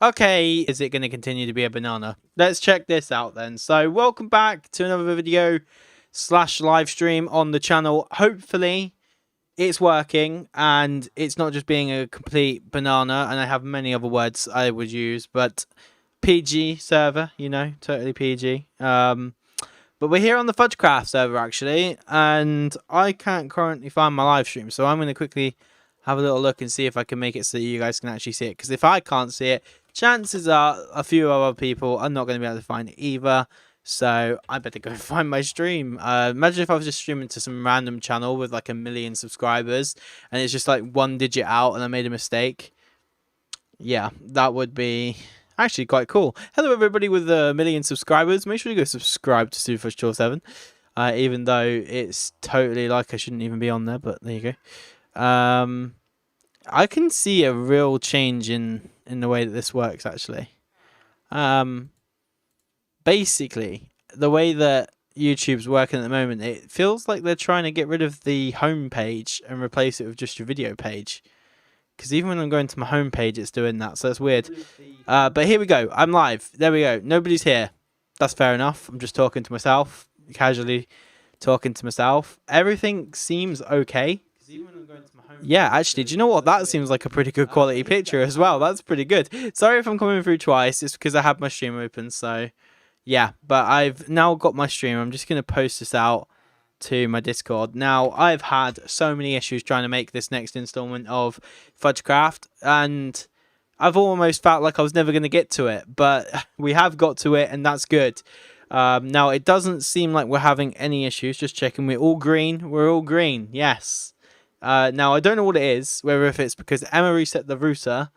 Okay, is it going to continue to be a banana? Let's check this out then. So, welcome back to another video / live stream on the channel. Hopefully, it's working and it's not just being a complete banana. And I have many other words I would use, but PG server, you know, totally PG. But we're here on the FudgeCraft server actually, and I can't currently find my live stream, so I'm going to quickly have a little look and see if I can make it so that you guys can actually see it. Because if I can't see it, chances are a few other people are not going to be able to find it either. So I better go find my stream. Imagine if I was just streaming to some random channel with like 1 million subscribers and it's just like 1 digit out and I made a mistake. Yeah, that would be actually quite cool. Hello everybody with 1 million subscribers. Make sure you go subscribe to SuperFudge7. Even though it's totally like I shouldn't even be on there, but there you go. I can see a real change in the way that this works actually. Basically, the way that YouTube's working at the moment, it feels like they're trying to get rid of the home page and replace it with just your video page. Because even when I'm going to my home page, it's doing that, so it's weird. But here we go. I'm live. There we go. Nobody's here. That's fair enough. I'm just talking to myself, casually talking to myself. Everything seems okay. Yeah, actually, do you know what? That seems like a pretty good quality picture as well. That's pretty good. Sorry if I'm coming through twice. It's because I have my stream open, so yeah. But I've now got my stream. I'm just going to post this out to my Discord. Now, I've had so many issues trying to make this next installment of FudgeCraft, and I've almost felt like I was never going to get to it, but we have got to it, and that's good. Now, it doesn't seem like we're having any issues. Just checking. We're all green. We're all green. Yes. Now, I don't know what it is, whether if it's because Emma reset the router,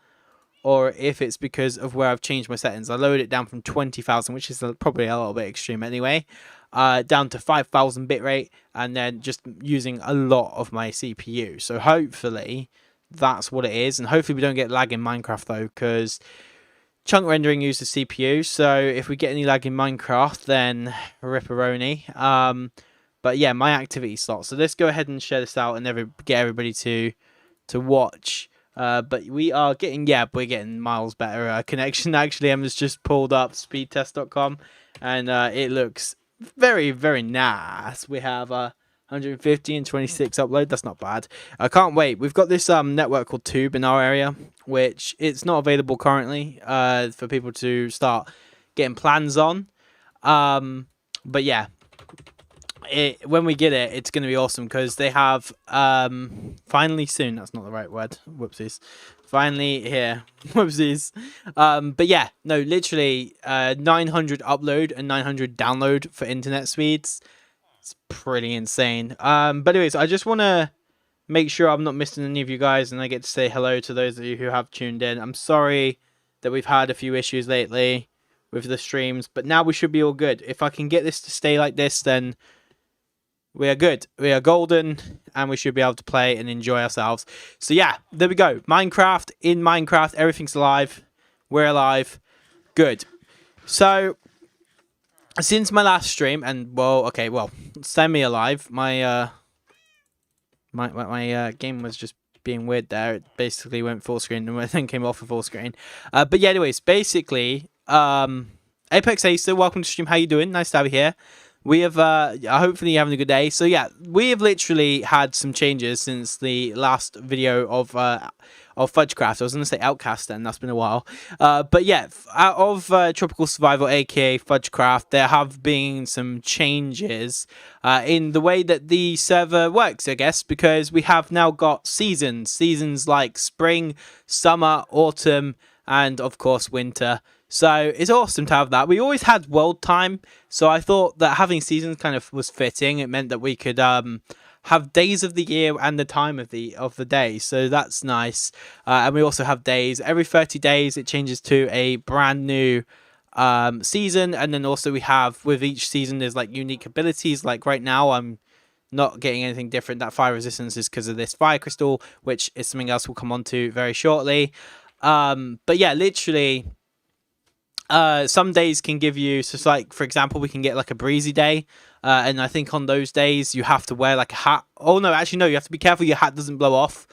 or if it's because of where I've changed my settings. I lowered it down from 20,000, which is probably a little bit extreme anyway, down to 5,000 bitrate, and then just using a lot of my CPU. So hopefully that's what it is, and hopefully we don't get lag in Minecraft though, because chunk rendering uses CPU. So if we get any lag in Minecraft, then ripperoni. But yeah, my activity slot. So let's go ahead and share this out and get everybody to watch. But we are getting, yeah, we're getting miles better connection. Actually, Emma's just pulled up speedtest.com and it looks very, very nice. We have 150 and 26 upload. That's not bad. I can't wait. We've got this network called Tube in our area, which it's not available currently for people to start getting plans on. But yeah. When we get it, it's going to be awesome because they have finally soon. That's not the right word. Whoopsies. Finally here. Whoopsies. But yeah, no, literally 900 upload and 900 download for internet speeds. It's pretty insane. But anyways, I just want to make sure I'm not missing any of you guys, and I get to say hello to those of you who have tuned in. I'm sorry that we've had a few issues lately with the streams, but now we should be all good. If I can get this to stay like this, then we are good. We are golden, and we should be able to play and enjoy ourselves. So yeah, there we go. Minecraft, in Minecraft, everything's alive. We're alive. Good. So, since my last stream, and well, semi-alive, my game was just being weird there. It basically went full screen and then came off of full screen. But yeah, anyways, basically, Apex Acer, welcome to stream. How you doing? Nice to have you here. We have, hopefully you're having a good day. So yeah, we have literally had some changes since the last video of FudgeCraft. I was going to say Outcast then, that's been a while. But yeah, out of Tropical Survival, aka FudgeCraft, there have been some changes in the way that the server works, I guess, because we have now got seasons. Seasons like spring, summer, autumn, and of course winter. So it's awesome to have that. We always had world time, so I thought that having seasons kind of was fitting. It meant that we could have days of the year and the time of the day, so that's nice. And we also have days. Every 30 days it changes to a brand new season, and then also we have, with each season, there's like unique abilities. Like right now I'm not getting anything different. That fire resistance is because of this fire crystal, which is something else we'll come on to very shortly. But yeah, literally some days can give you, so it's like, for example, we can get like a breezy day, and I think on those days you have to wear like a hat. Oh no, actually no, you have to be careful your hat doesn't blow off.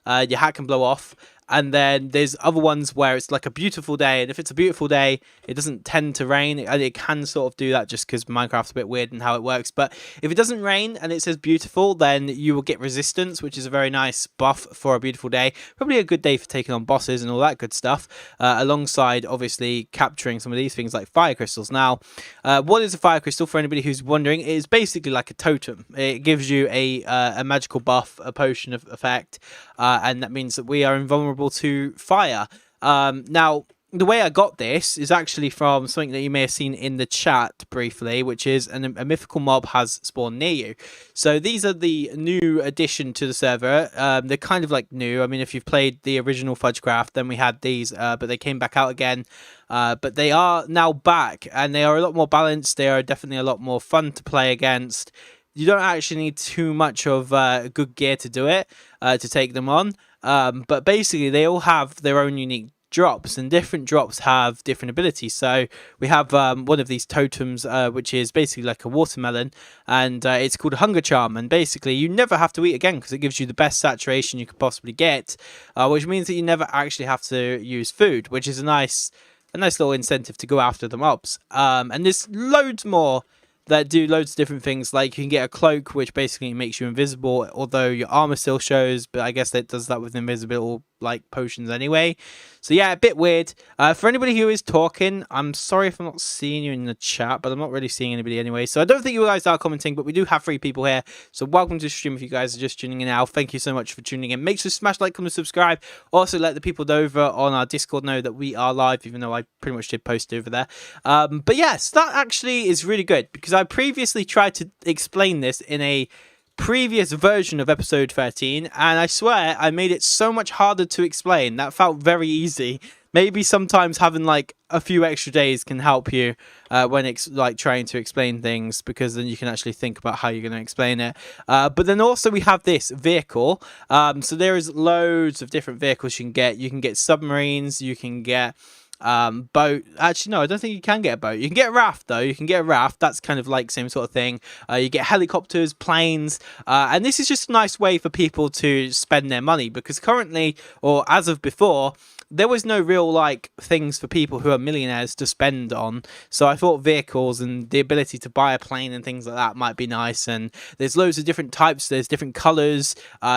Your hat can blow off, And then there's other ones where it's like a beautiful day, and if it's a beautiful day, it doesn't tend to rain, and it can sort of do that just because Minecraft's a bit weird in how it works. But if it doesn't rain and it says beautiful, then you will get resistance, which is a very nice buff for a beautiful day. Probably a good day for taking on bosses and all that good stuff, alongside obviously capturing some of these things like fire crystals. Now, what is a fire crystal, for anybody who's wondering? It is basically like a totem. It gives you a magical buff, a potion of effect, and that means that we are invulnerable to fire. Now, the way I got this is actually from something that you may have seen in the chat briefly, which is a mythical mob has spawned near you. So these are the new addition to the server. They're kind of like new. I mean, if you've played the original FudgeCraft, then we had these, but they came back out again. But they are now back, and they are a lot more balanced. They are definitely a lot more fun to play against. You don't actually need too much of good gear to do it, to take them on. But basically, they all have their own unique drops, and different drops have different abilities. So we have one of these totems, which is basically like a watermelon, and it's called a hunger charm. And basically, you never have to eat again because it gives you the best saturation you could possibly get, which means that you never actually have to use food, which is a nice little incentive to go after the mobs. And there's loads more that do loads of different things. Like you can get a cloak, which basically makes you invisible, although your armor still shows, but I guess that does that with invisible like potions anyway. So yeah, a bit weird. For anybody who is talking, I'm sorry if I'm not seeing you in the chat, but I'm not really seeing anybody anyway, so I don't think you guys are commenting, but we do have 3 people here. So welcome to the stream if you guys are just tuning in now. Thank you so much for tuning in. Make sure to smash like, comment, subscribe. Also let the people over on our Discord know that we are live, even though I pretty much did post over there. But yes, that actually is really good, because I previously tried to explain this in a previous version of episode 13, and I swear I made it so much harder to explain. That felt very easy. Maybe sometimes having like a few extra days can help you when it's like trying to explain things, because then you can actually think about how you're going to explain it. But then also we have this vehicle. So there is loads of different vehicles you can get. You can get submarines, you can get boat. Actually, no, I don't think you can get a boat. You can get a raft, though. You can get a raft. That's kind of like same sort of thing. You get helicopters, planes, and this is just a nice way for people to spend their money, because currently, or as of before, there was no real like things for people who are millionaires to spend on. So I thought vehicles and the ability to buy a plane and things like that might be nice. And there's loads of different types. There's different colors.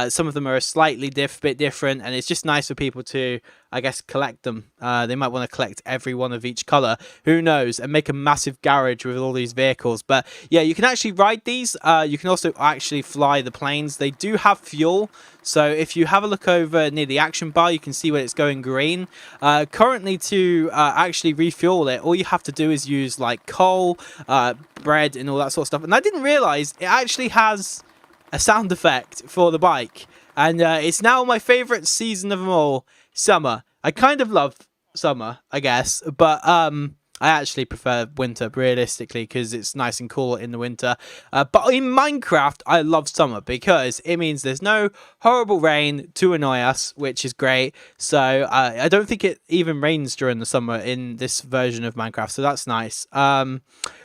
Some of them are a slightly bit different, and it's just nice for people to, I guess, collect them. They might want to collect every one of each color. Who knows? And make a massive garage with all these vehicles. But yeah, you can actually ride these. You can also actually fly the planes. They do have fuel. So if you have a look over near the action bar, you can see when it's going green. Currently, to actually refuel it, all you have to do is use like coal, bread, and all that sort of stuff. And I didn't realize it actually has a sound effect for the bike. And it's now my favorite season of them all, summer. I kind of love summer, I guess, but I actually prefer winter, realistically, because it's nice and cool in the winter. But in Minecraft, I love summer because it means there's no horrible rain to annoy us, which is great. So I don't think it even rains during the summer in this version of Minecraft, so that's nice.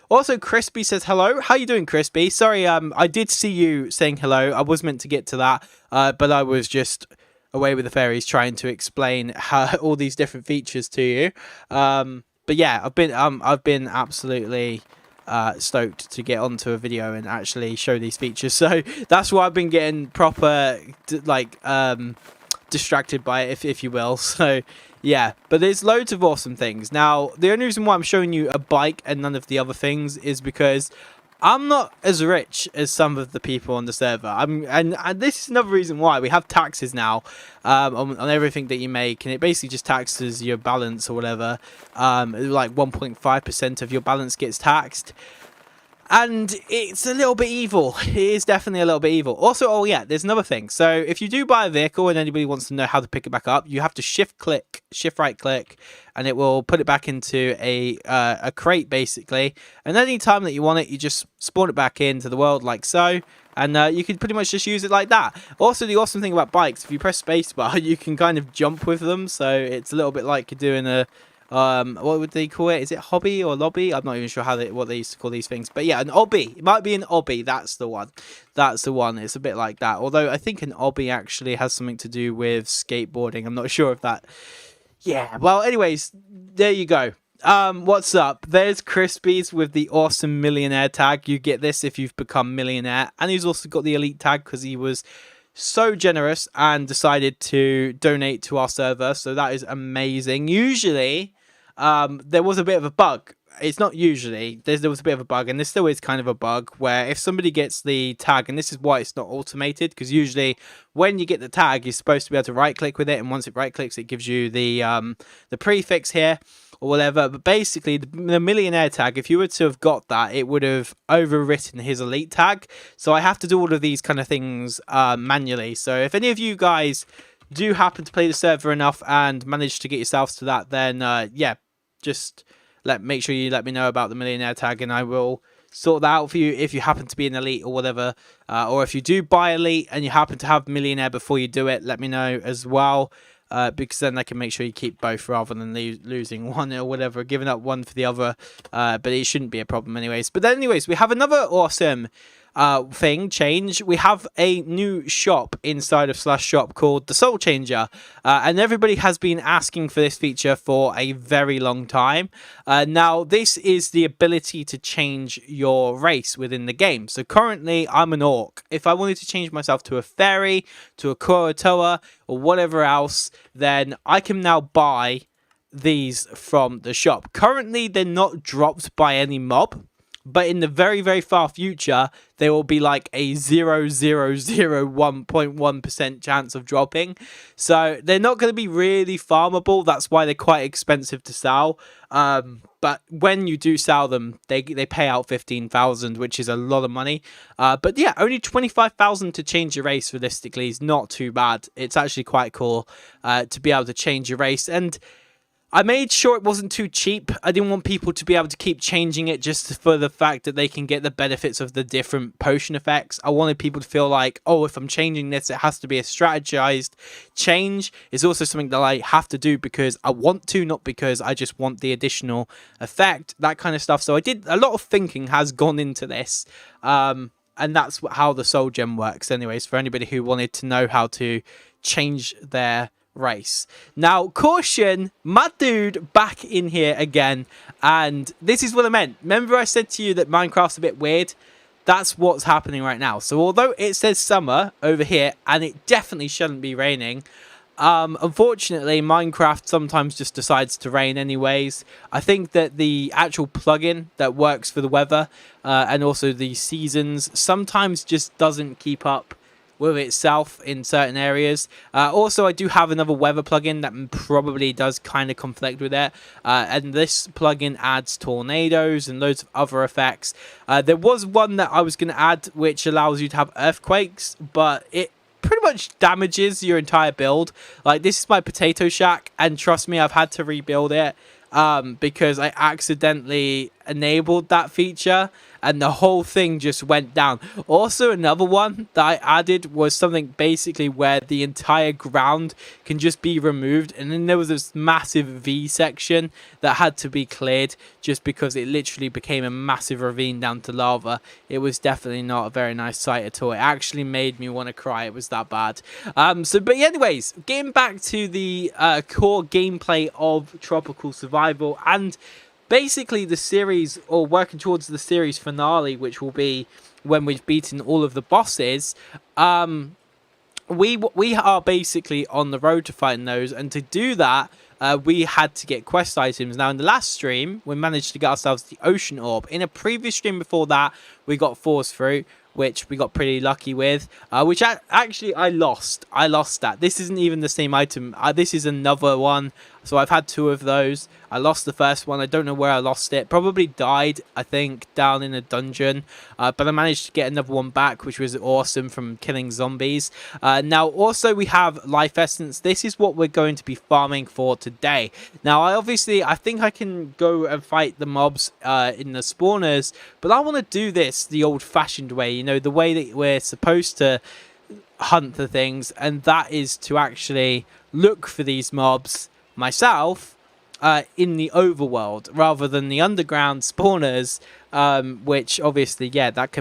Also, Crispy says hello. How you doing, Crispy? Sorry, I did see you saying hello. I was meant to get to that, but I was just away with the fairies trying to explain how all these different features to you. But yeah, I've been absolutely stoked to get onto a video and actually show these features. So that's why I've been getting proper distracted by it, if you will. So yeah, but there's loads of awesome things. Now, the only reason why I'm showing you a bike and none of the other things is because I'm not as rich as some of the people on the server. And this is another reason why we have taxes now on everything that you make, and it basically just taxes your balance or whatever. Like 1.5% of your balance gets taxed. And it's a little bit evil. It is definitely a little bit evil. Also, oh yeah, there's another thing. So if you do buy a vehicle and anybody wants to know how to pick it back up, you have to shift right click, and it will put it back into a crate basically. And any time that you want it, you just spawn it back into the world like so. And you can pretty much just use it like that. Also, the awesome thing about bikes, if you press spacebar, you can kind of jump with them. So it's a little bit like you're doing a what would they call it? Is it hobby or lobby? I'm not even sure what they used to call these things. But yeah, an obby. It might be an obby. That's the one. That's the one. It's a bit like that. Although I think an obby actually has something to do with skateboarding. I'm not sure if that. Yeah. Well, anyways, there you go. What's up? There's Crispies with the awesome millionaire tag. You get this if you've become millionaire. And he's also got the elite tag because he was so generous and decided to donate to our server. So that is amazing. Usually, there was a bit of a bug. It's not usually. There was a bit of a bug, and there still is kind of a bug, where if somebody gets the tag, and this is why it's not automated, because usually when you get the tag, you're supposed to be able to right-click with it, and once it right-clicks, it gives you the prefix here, or whatever. But basically, the millionaire tag, if you were to have got that, it would have overwritten his elite tag. So I have to do all of these kind of things manually. So if any of you guys do happen to play the server enough and manage to get yourselves to that, then yeah, just make sure you let me know about the millionaire tag, and I will sort that out for you if you happen to be an elite or whatever. Or if you do buy elite and you happen to have millionaire before you do it, let me know as well. Because then I can make sure you keep both rather than losing one or whatever, giving up one for the other. But it shouldn't be a problem anyways. But then anyways, we have another awesome change. We have a new shop inside of /shop called the Soul Changer, and everybody has been asking for this feature for a very long time. Now this is the ability to change your race within the game. So currently I'm an orc. If I wanted to change myself to a fairy, to a Kurotoa, or whatever else, then I can now buy these from the shop. Currently they're not dropped by any mob, but in the very, very far future, there will be like a 0.01% chance of dropping. So they're not going to be really farmable. That's why they're quite expensive to sell. But when you do sell them, they pay out 15,000, which is a lot of money. But yeah, only 25,000 to change your race realistically is not too bad. It's actually quite cool to be able to change your race. And I made sure it wasn't too cheap. I didn't want people to be able to keep changing it just for the fact that they can get the benefits of the different potion effects. I wanted people to feel like, oh, if I'm changing this, it has to be a strategized change. It's also something that I have to do because I want to, not because I just want the additional effect, that kind of stuff. So I did a lot of thinking has gone into this. And that's how the soul gem works anyways, for anybody who wanted to know how to change their race. Now, caution, my dude back in here again, and this is what I meant. Remember I said to you that Minecraft's a bit weird? That's what's happening right now. So although it says summer over here, and it definitely shouldn't be raining, unfortunately Minecraft sometimes just decides to rain anyways. I think that the actual plugin that works for the weather and also the seasons sometimes just doesn't keep up with itself in certain areas. Also, I do have another weather plugin that probably does kind of conflict with it, and this plugin adds tornadoes and loads of other effects. There was one that I was going to add which allows you to have earthquakes, but it pretty much damages your entire build. Like, this is my potato shack, and trust me, I've had to rebuild it because I accidentally enabled that feature and the whole thing just went down. Also, another one that I added was something basically where the entire ground can just be removed, and then there was this massive V section that had to be cleared just because it literally became a massive ravine down to lava. It was definitely not a very nice sight at all. It actually made me want to cry. It was that bad. But anyways, getting back to the core gameplay of Tropical Survival, and basically the series, or working towards the series finale, which will be when we've beaten all of the bosses. We are basically on the road to fighting those, and to do that we had to get quest items. Now in the last stream we managed to get ourselves the ocean orb. In a previous stream before that we got force fruit, which we got pretty lucky with, which actually I lost that. This isn't even the same item. This is another one, so I've had two of those. I lost the first one. I don't know where I lost it. Probably died, I think, down in a dungeon. But I managed to get another one back, which was awesome from killing zombies. Now, also we have life essence. This is what we're going to be farming for today. Now, I think I can go and fight the mobs in the spawners, but I want to do this the old-fashioned way. You know, the way that we're supposed to hunt the things, and that is to actually look for these mobs myself in the overworld rather than the underground spawners, which obviously, yeah, that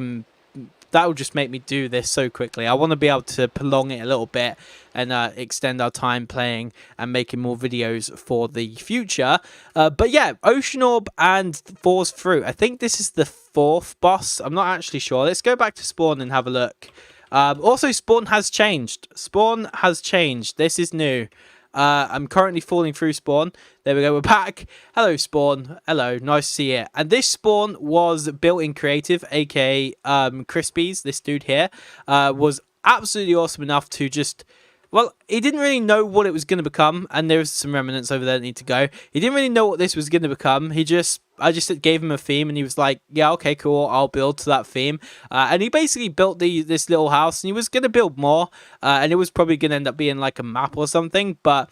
will just make me do this so quickly. I want to be able to prolong it a little bit and extend our time playing and making more videos for the future. But yeah, Ocean Orb and Force Fruit. I think this is the 4th boss. I'm not actually sure. Let's go back to Spawn and have a look. Also, Spawn has changed. Spawn has changed. This is new. I'm currently falling through Spawn. There we go, we're back. Hello, Spawn. Hello, nice to see you. And this Spawn was built in Creative, aka Crispies, this dude here, was absolutely awesome enough to just... Well, he didn't really know what it was going to become, and there's some remnants over there that need to go. He didn't really know what this was going to become. I just gave him a theme, and he was like, yeah, okay, cool, I'll build to that theme. And he basically built this little house, and he was going to build more, and it was probably going to end up being like a map or something, but...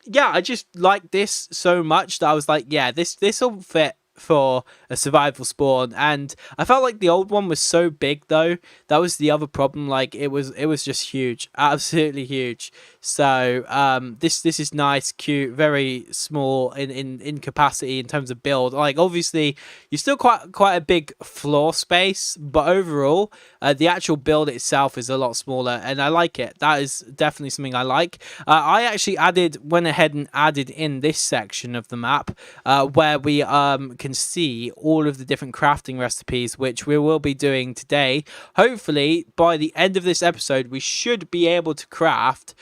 yeah, I just like this so much that I was like, yeah, this will fit for a survival spawn. And I felt like the old one was so big though. That was the other problem. Like it was just huge, absolutely huge. So this is nice, cute, very small in capacity in terms of build. Like obviously you're still quite a big floor space, but overall the actual build itself is a lot smaller, and I like it. That is definitely something I like. I actually went ahead and added in this section of the map where we can see all of the different crafting recipes, which we will be doing today. Hopefully by the end of this episode we should be able to craft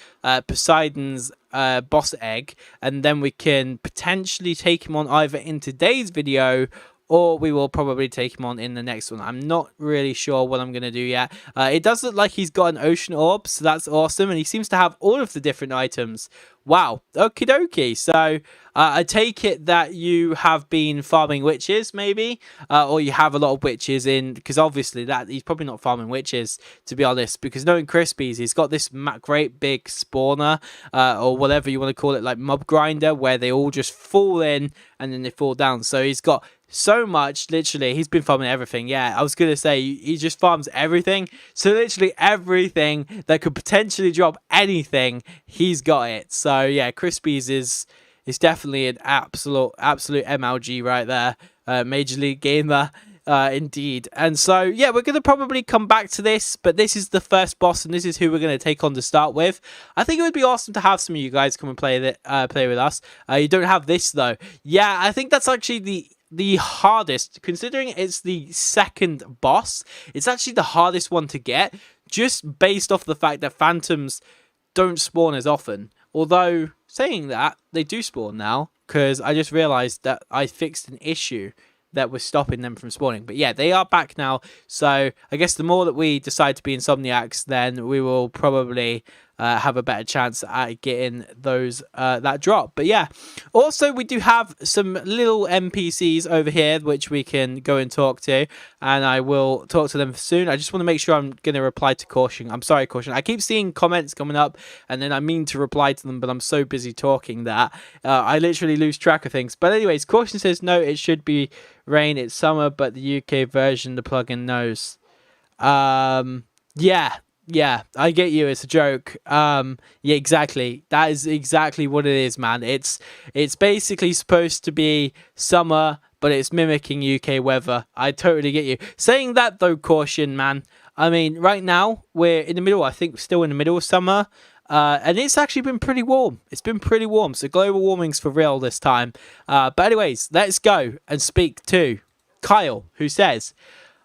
Poseidon's boss egg, and then we can potentially take him on either in today's video, or we will probably take him on in the next one. I'm not really sure what I'm going to do yet. It does look like he's got an ocean orb, so that's awesome. And he seems to have all of the different items. Wow. Okie dokie. So I take it that you have been farming witches, maybe? Or you have a lot of witches in, because obviously he's probably not farming witches, to be honest. Because knowing Crispies, he's got this great big spawner, or whatever you want to call it, like mob grinder, where they all just fall in and then they fall down. So he's got so much, literally. He's been farming everything. Yeah, I was going to say, he just farms everything. So literally everything that could potentially drop anything, he's got it. So yeah, Crispies is definitely an absolute MLG right there. Major League Gamer, indeed. And so yeah, we're going to probably come back to this, but this is the first boss, and this is who we're going to take on to start with. I think it would be awesome to have some of you guys come and play with us. You don't have this though. Yeah, I think that's actually the hardest, considering it's the second boss. It's actually the hardest one to get, just based off the fact that phantoms don't spawn as often. Although saying that, they do spawn now, because I just realized that I fixed an issue that was stopping them from spawning. But yeah, they are back now, so I guess the more that we decide to be insomniacs, then we will probably have a better chance at getting those that drop. But yeah, also we do have some little NPCs over here which we can go and talk to, and I will talk to them soon. I just want to make sure I'm going to reply to Caution. I'm sorry, Caution. I keep seeing comments coming up, and then I mean to reply to them, but I'm so busy talking that I literally lose track of things. But anyways, Caution says no, it should be rain. It's summer, but the UK version, the plugin knows. Yeah, I get you. It's a joke. Yeah, exactly. That is exactly what it is, man. It's basically supposed to be summer, but it's mimicking UK weather. I totally get you. Saying that though, Caution, man. I mean, right now we're in the middle. I think still in the middle of summer. And it's actually been pretty warm. It's been pretty warm. So global warming's for real this time. But anyways, let's go and speak to Kyle, who says,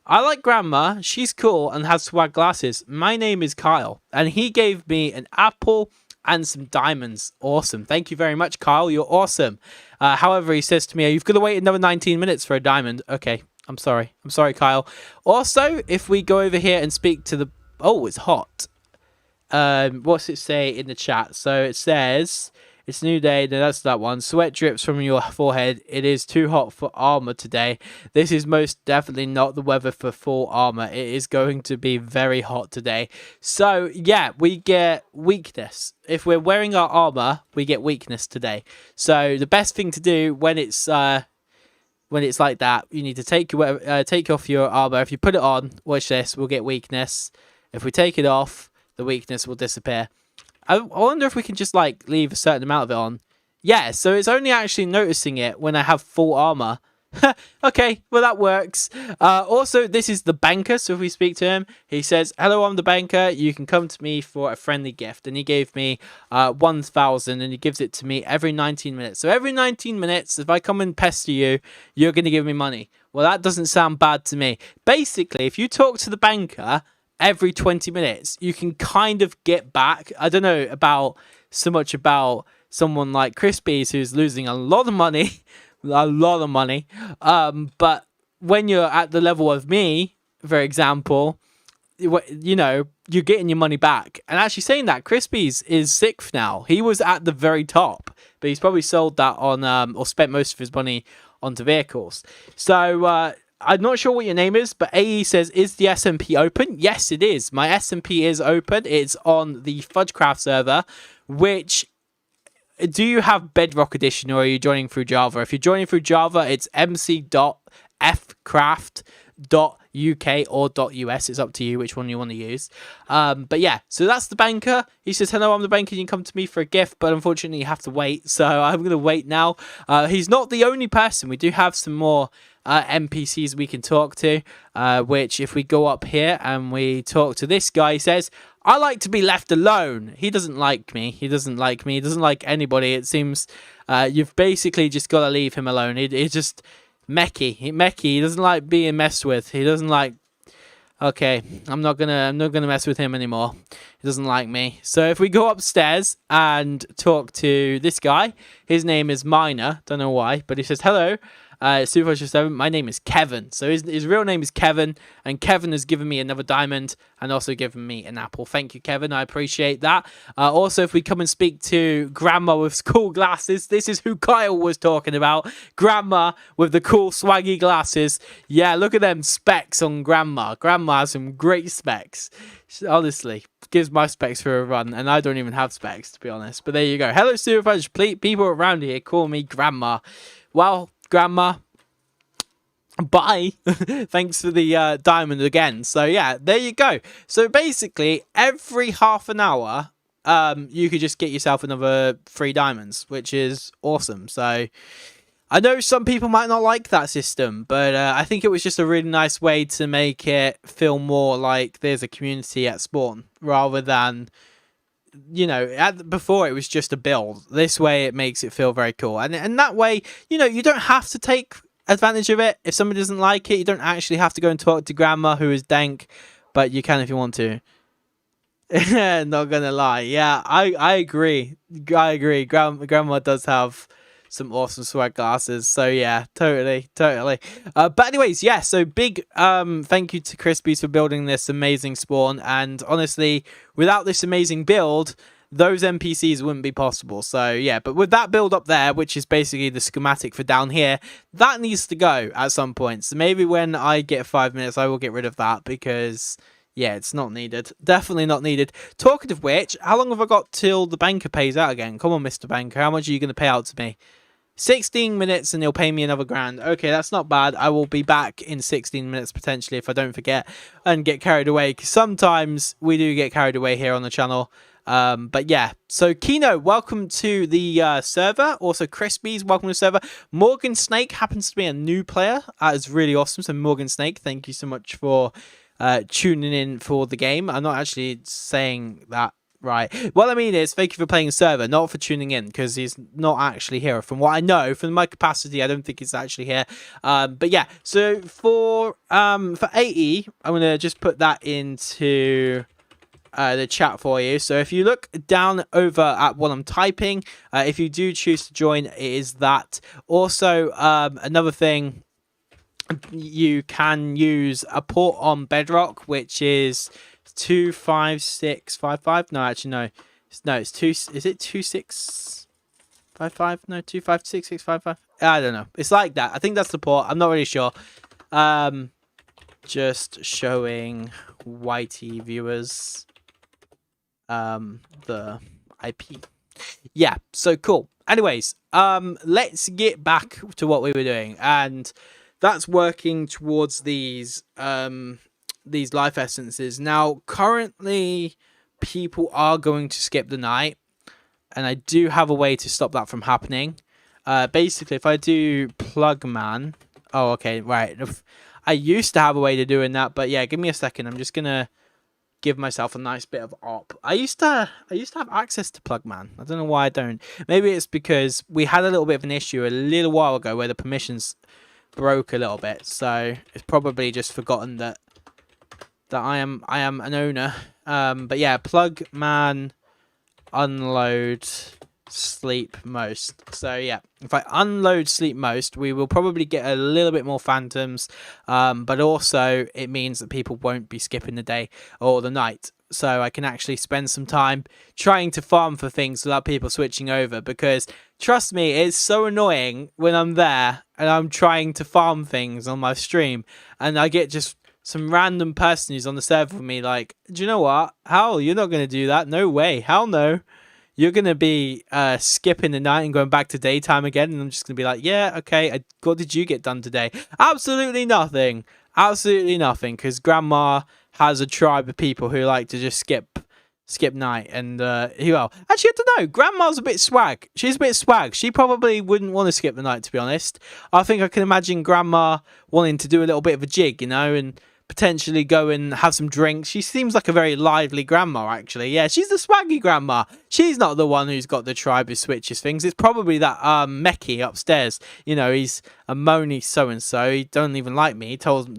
I like Grandma. She's cool and has swag glasses. My name is Kyle. And he gave me an apple and some diamonds. Awesome. Thank you very much, Kyle. You're awesome. However, he says to me, you've got to wait another 19 minutes for a diamond. Okay. I'm sorry. I'm sorry, Kyle. Also, if we go over here and speak to the... Oh, it's hot. What's it say in the chat? So it says... It's a new day. No, that's that one. Sweat drips from your forehead. It is too hot for armor today. This is most definitely not the weather for full armor. It is going to be very hot today. So, yeah, we get weakness. If we're wearing our armor, we get weakness today. So, the best thing to do when it's like that, you need to take off your armor. If you put it on, watch this, we'll get weakness. If we take it off, the weakness will disappear. I wonder if we can just, like, leave a certain amount of it on. yeah, so it's only actually noticing it when I have full armor. Okay, well that works. Also, this is the banker, so if we speak to him, he says, hello, I'm the banker, you can come to me for a friendly gift. And he gave me 1,000, and he gives it to me every 19 minutes. So every 19 minutes, if I come and pester you, you're going to give me money. Well, that doesn't sound bad to me. Basically, if you talk to the banker every 20 minutes, you can kind of get back. I don't know about so much about someone like Crispies, who's losing a lot of money. But when you're at the level of me, for example, you know, you're getting your money back. And actually saying that, Crispies is 6th now. He was at the very top, but he's probably sold that on or spent most of his money onto vehicles. So I'm not sure what your name is, but AE says, is the SMP open? Yes, it is. My SMP is open. It's on the FudgeCraft server, which... Do you have Bedrock Edition, or are you joining through Java? If you're joining through Java, it's mc.fcraft.uk or .us. It's up to you which one you want to use. But yeah, so that's the banker. He says, hello, I'm the banker. You can come to me for a gift, but unfortunately you have to wait. So I'm going to wait now. He's not the only person. We do have some more NPCs we can talk to, which if we go up here and we talk to this guy, he says, I like to be left alone. He doesn't like me. He doesn't like me. He doesn't like anybody. It seems you've basically just got to leave him alone. He's just mechy. He doesn't like being messed with. He doesn't like... Okay, I'm not gonna mess with him anymore. He doesn't like me. So if we go upstairs and talk to this guy, his name is Miner. Don't know why, but he says, hello. Super7, my name is Kevin. So his real name is Kevin, and Kevin has given me another diamond and also given me an apple. Thank you, Kevin. I appreciate that. Also, if we come and speak to Grandma with cool glasses, this is who Kyle was talking about. Grandma with the cool swaggy glasses. Yeah, look at them specs on Grandma. Grandma has some great specs. Honestly, gives my specs for a run, and I don't even have specs, to be honest. But there you go. Hello, Superfudge. People around here call me Grandma. Well, Grandma, bye. Thanks for the diamond again. So yeah, there you go. So basically every half an hour you could just get yourself another 3 diamonds, which is awesome. So I know some people might not like that system, but I think it was just a really nice way to make it feel more like there's a community at spawn, rather than, you know, before it was just a build. This way it makes it feel very cool, and that way, you know, you don't have to take advantage of it. If somebody doesn't like it, you don't actually have to go and talk to Grandma, who is dank, but you can if you want to. Not gonna lie, yeah, I agree. Grandma does have some awesome swag glasses, so yeah, totally. But anyways, yeah, so big thank you to Crispies for building this amazing spawn, and honestly, without this amazing build, those NPCs wouldn't be possible. So yeah, but with that build up there, which is basically the schematic for down here, that needs to go at some point. So maybe when I get 5 minutes, I will get rid of that, because yeah, it's not needed. Definitely not needed. Talking of which, how long have I got till the banker pays out again? Come on, Mr. Banker, how much are you going to pay out to me? 16 minutes and he'll pay me another grand. Okay, that's not bad. I will be back in 16 minutes potentially if I don't forget and get carried away, because sometimes we do get carried away here on the channel. But yeah, so Kino, welcome to the server. Also Crispies, welcome to the server. Morgan Snake happens to be a new player. That is really awesome. So Morgan Snake, thank you so much for tuning in for the game. I'm not actually saying that right. What I mean is, thank you for playing the server, not for tuning in, because he's not actually here. From what I know, from my capacity, I don't think he's actually here. But yeah, so for AE, I'm gonna just put that into the chat for you. So if you look down over at what I'm typing, if you do choose to join, it is that. Also, another thing, you can use a port on Bedrock, which is 25655. No, actually no, it's 2. Is it 2655? No, 256655. I don't know. It's like that. I think that's the port. I'm not really sure. Just showing YT viewers the IP. Yeah, so cool. Anyways, let's get back to what we were doing, and that's working towards these life essences. Now, currently, people are going to skip the night. and I do have a way to stop that from happening. Basically, if I do plugman... Oh, okay, right. I used to have a way to doing that, but yeah, give me a second. I'm just going to give myself a nice bit of op. I used to have access to plugman. I don't know why I don't. Maybe it's because we had a little bit of an issue a little while ago where the permissions broke a little bit. So it's probably just forgotten that I am an owner. But yeah, plugman unload sleep most. So yeah, if I unload sleep most, we will probably get a little bit more phantoms, but also it means that people won't be skipping the day or the night, so I can actually spend some time trying to farm for things without people switching over, because trust me, it's so annoying when I'm there and I'm trying to farm things on my stream and I get just some random person who's on the server with me like, do you know what, Hal, you're not going to do that, no way, hell no. You're going to be skipping the night and going back to daytime again. And I'm just going to be like, yeah, okay, what did you get done today? Absolutely nothing. Absolutely nothing. Because Grandma has a tribe of people who like to just skip night. And, well, actually, I don't know. Grandma's a bit swag. She's a bit swag. She probably wouldn't want to skip the night, to be honest. I think I can imagine Grandma wanting to do a little bit of a jig, you know, and potentially go and have some drinks. She seems like a very lively grandma, actually. Yeah, she's the swaggy grandma. She's not the one who's got the tribe who switches things. It's probably that Mechie upstairs. You know, he's a moany so-and-so. He don't even like me. He told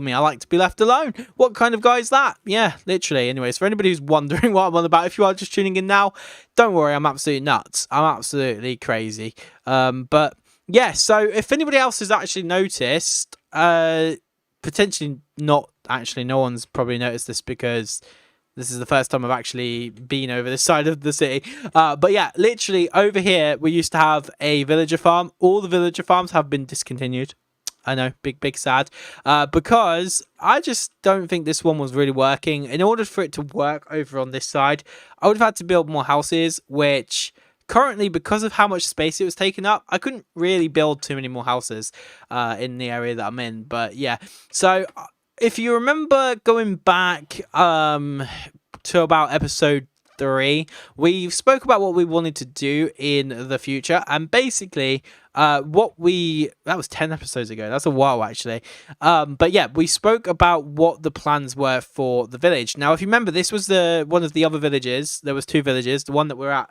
me I like to be left alone. What kind of guy is that? Yeah, literally. Anyways, for anybody who's wondering what I'm on about, if you are just tuning in now, don't worry, I'm absolutely nuts. I'm absolutely crazy. But yeah, so if anybody else has actually noticed, potentially not, actually no one's probably noticed this because this is the first time I've actually been over this side of the city, but yeah, literally over here we used to have a villager farm. All the villager farms have been discontinued. I know, big sad, because I just don't think this one was really working. In order for it to work over on this side, I would have had to build more houses, which currently, because of how much space it was taking up, I couldn't really build too many more houses in the area that I'm in. But yeah, so if you remember going back to about episode 3, we spoke about what we wanted to do in the future, and basically that was 10 episodes ago. That's a while, actually. But yeah, we spoke about what the plans were for the village. Now, if you remember, this was one of the other villages. There was 2 villages. The one that we're at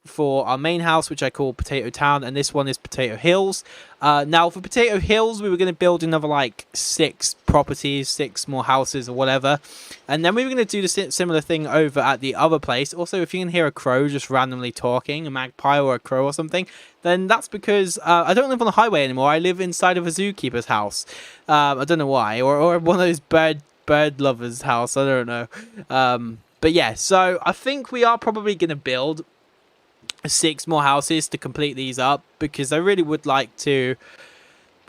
for our main house, which I call Potato Town, and this one is Potato Hills. Now for Potato Hills, we were going to build another like 6 properties, 6 more houses or whatever, and then we were going to do the similar thing over at the other place. Also, if you can hear a crow just randomly talking, a magpie or a crow or something, then that's because I don't live on the highway anymore. I live inside of a zookeeper's house. I don't know why, or one of those bird lovers' house. I don't know. But yeah, so I think we are probably going to build 6 more houses to complete these up, because I really would like to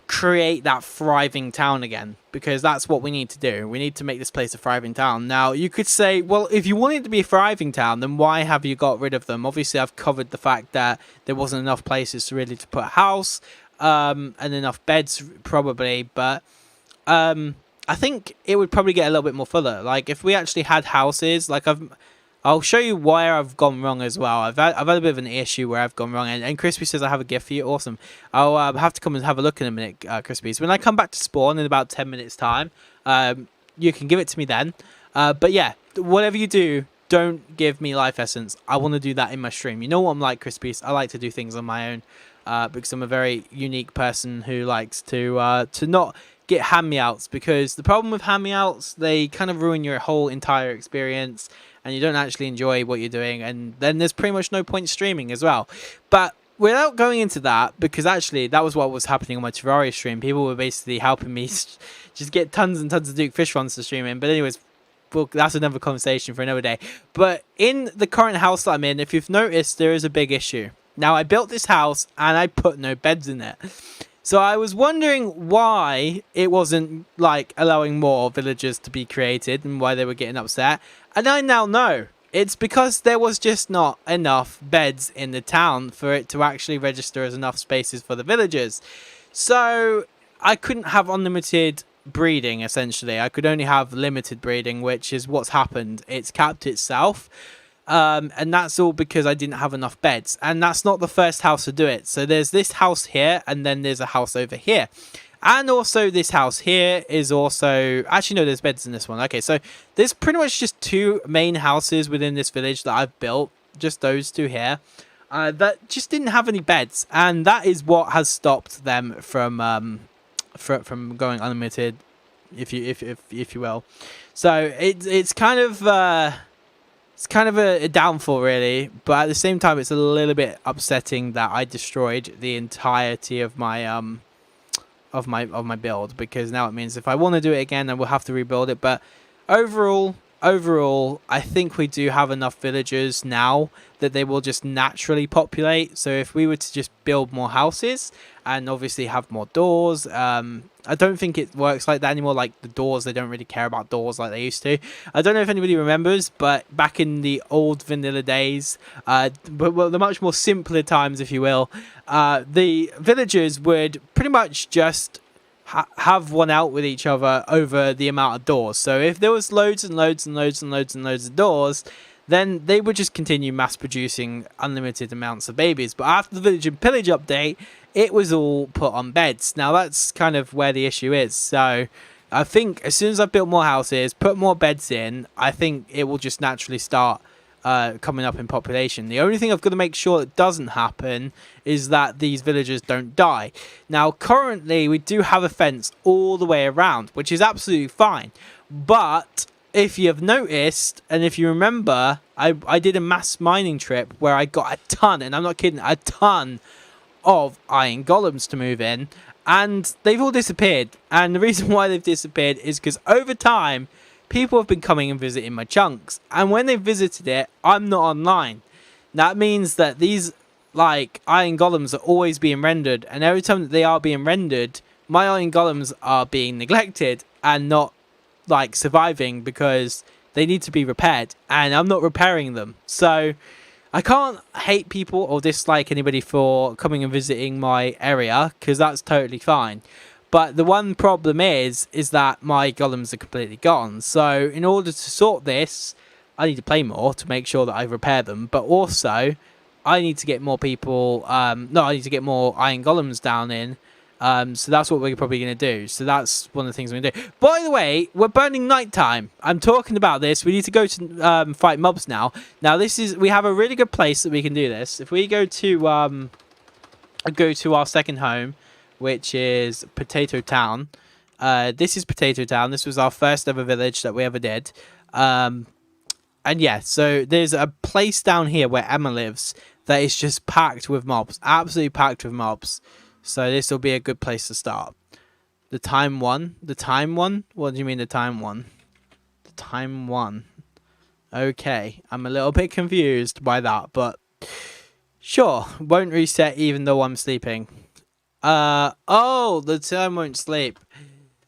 create that thriving town again, because that's what we need to do. We need to make this place a thriving town. Now, you could say, well, if you want it to be a thriving town, then why have you got rid of them? Obviously, I've covered the fact that there wasn't enough places to really put a house, and enough beds, probably, but I think it would probably get a little bit more fuller. Like, if we actually had houses, like I'll show you where I've gone wrong as well. I've had a bit of an issue where I've gone wrong, and Crispy says I have a gift for you. Awesome. I'll have to come and have a look in a minute, Crispy. So when I come back to spawn in about 10 minutes time, you can give it to me then. But yeah, whatever you do, don't give me life essence. I want to do that in my stream. You know what I'm like, Crispy? I like to do things on my own, because I'm a very unique person who likes to not get hand-me-outs, because the problem with hand-me-outs, they kind of ruin your whole entire experience, and you don't actually enjoy what you're doing, and then there's pretty much no point streaming as well. But without going into that, because actually that was what was happening on my Terraria stream, people were basically helping me just get tons and tons of Duke Fish runs to stream in. But anyways, well, that's another conversation for another day. But in the current house that I'm in, if you've noticed, there is a big issue. Now, I built this house and I put no beds in it. So I was wondering why it wasn't like allowing more villagers to be created and why they were getting upset. And I now know. It's because there was just not enough beds in the town for it to actually register as enough spaces for the villagers. So I couldn't have unlimited breeding, essentially. I could only have limited breeding, which is what's happened. It's capped itself. And that's all because I didn't have enough beds. And that's not the first house to do it. So there's this house here, and then there's a house over here. And also this house here is also... Actually, no, there's beds in this one. Okay, so there's pretty much just 2 main houses within this village that I've built. Just those 2 here. That just didn't have any beds. And that is what has stopped them from going unlimited, if you will. So it's kind of... It's kind of a downfall, really, but at the same time, it's a little bit upsetting that I destroyed the entirety of my build, because now it means if I want to do it again, I will have to rebuild it. But overall, I think we do have enough villagers now that they will just naturally populate. So if we were to just build more houses and obviously have more doors, I don't think it works like that anymore. Like the doors, they don't really care about doors like they used to. I don't know if anybody remembers, but back in the old vanilla days, but the much more simpler times, if you will, the villagers would pretty much just have one out with each other over the amount of doors. So if there was loads and loads and loads and loads and loads of doors, then they would just continue mass producing unlimited amounts of babies. But after the Village and Pillage update, it was all put on beds. Now that's kind of where the issue is. So I think as soon as I've built more houses, put more beds in, I think it will just naturally start coming up in population. The only thing I've got to make sure that doesn't happen is that these villagers don't die. Now currently we do have a fence all the way around, which is absolutely fine. But if you've noticed, and if you remember, I did a mass mining trip where I got a ton, and I'm not kidding, a ton of iron golems to move in, and they've all disappeared. And the reason why they've disappeared is because over time people have been coming and visiting my chunks, and when they've visited it, I'm not online. That means that these like iron golems are always being rendered, and every time that they are being rendered, my iron golems are being neglected and not like surviving because they need to be repaired, and I'm not repairing them. So I can't hate people or dislike anybody for coming and visiting my area, because that's totally fine. But the one problem is that my golems are completely gone. So in order to sort this, I need to play more to make sure that I repair them. But also, I need to get more people... I need to get more iron golems down in. So that's what we're probably going to do. So that's one of the things we're going to do. By the way, we're burning nighttime. I'm talking about this. We need to go to fight mobs now. Now, we have a really good place that we can do this. If we go to our second home, which is Potato Town. This is Potato Town. This was our first ever village that we ever did. And yeah, so there's a place down here where Emma lives that is just packed with mobs. Absolutely packed with mobs. So this will be a good place to start. The time one? The time one? What do you mean the time one? The time one. Okay, I'm a little bit confused by that, but sure, won't reset even though I'm sleeping. Oh, the time won't sleep.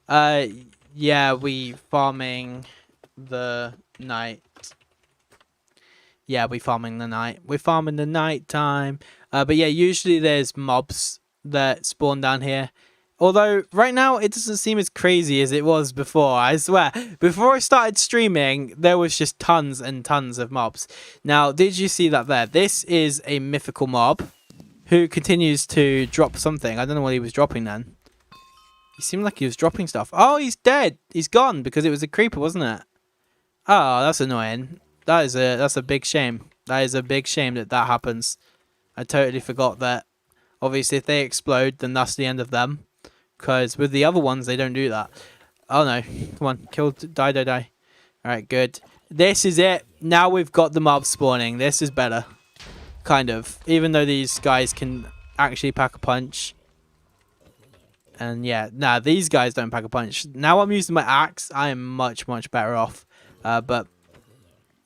Yeah, we farming the night. Yeah, we farming the night. We're farming the night time. But yeah, usually there's mobs that spawn down here. Although, right now, it doesn't seem as crazy as it was before, I swear. Before I started streaming, there was just tons and tons of mobs. Now, did you see that there? This is a mythical mob who continues to drop something. I don't know what he was dropping then. He seemed like he was dropping stuff. Oh, he's dead. He's gone because it was a creeper, wasn't it? Oh, that's annoying. That's a big shame. That is a big shame that happens. I totally forgot that. Obviously, if they explode, then that's the end of them. Because with the other ones, they don't do that. Oh no. Come on. Kill. Die, die, die. Alright, good. This is it. Now we've got the mobs spawning. This is better. Kind of. Even though these guys can actually pack a punch. And yeah. Nah, these guys don't pack a punch. Now I'm using my axe. I am much, much better off. But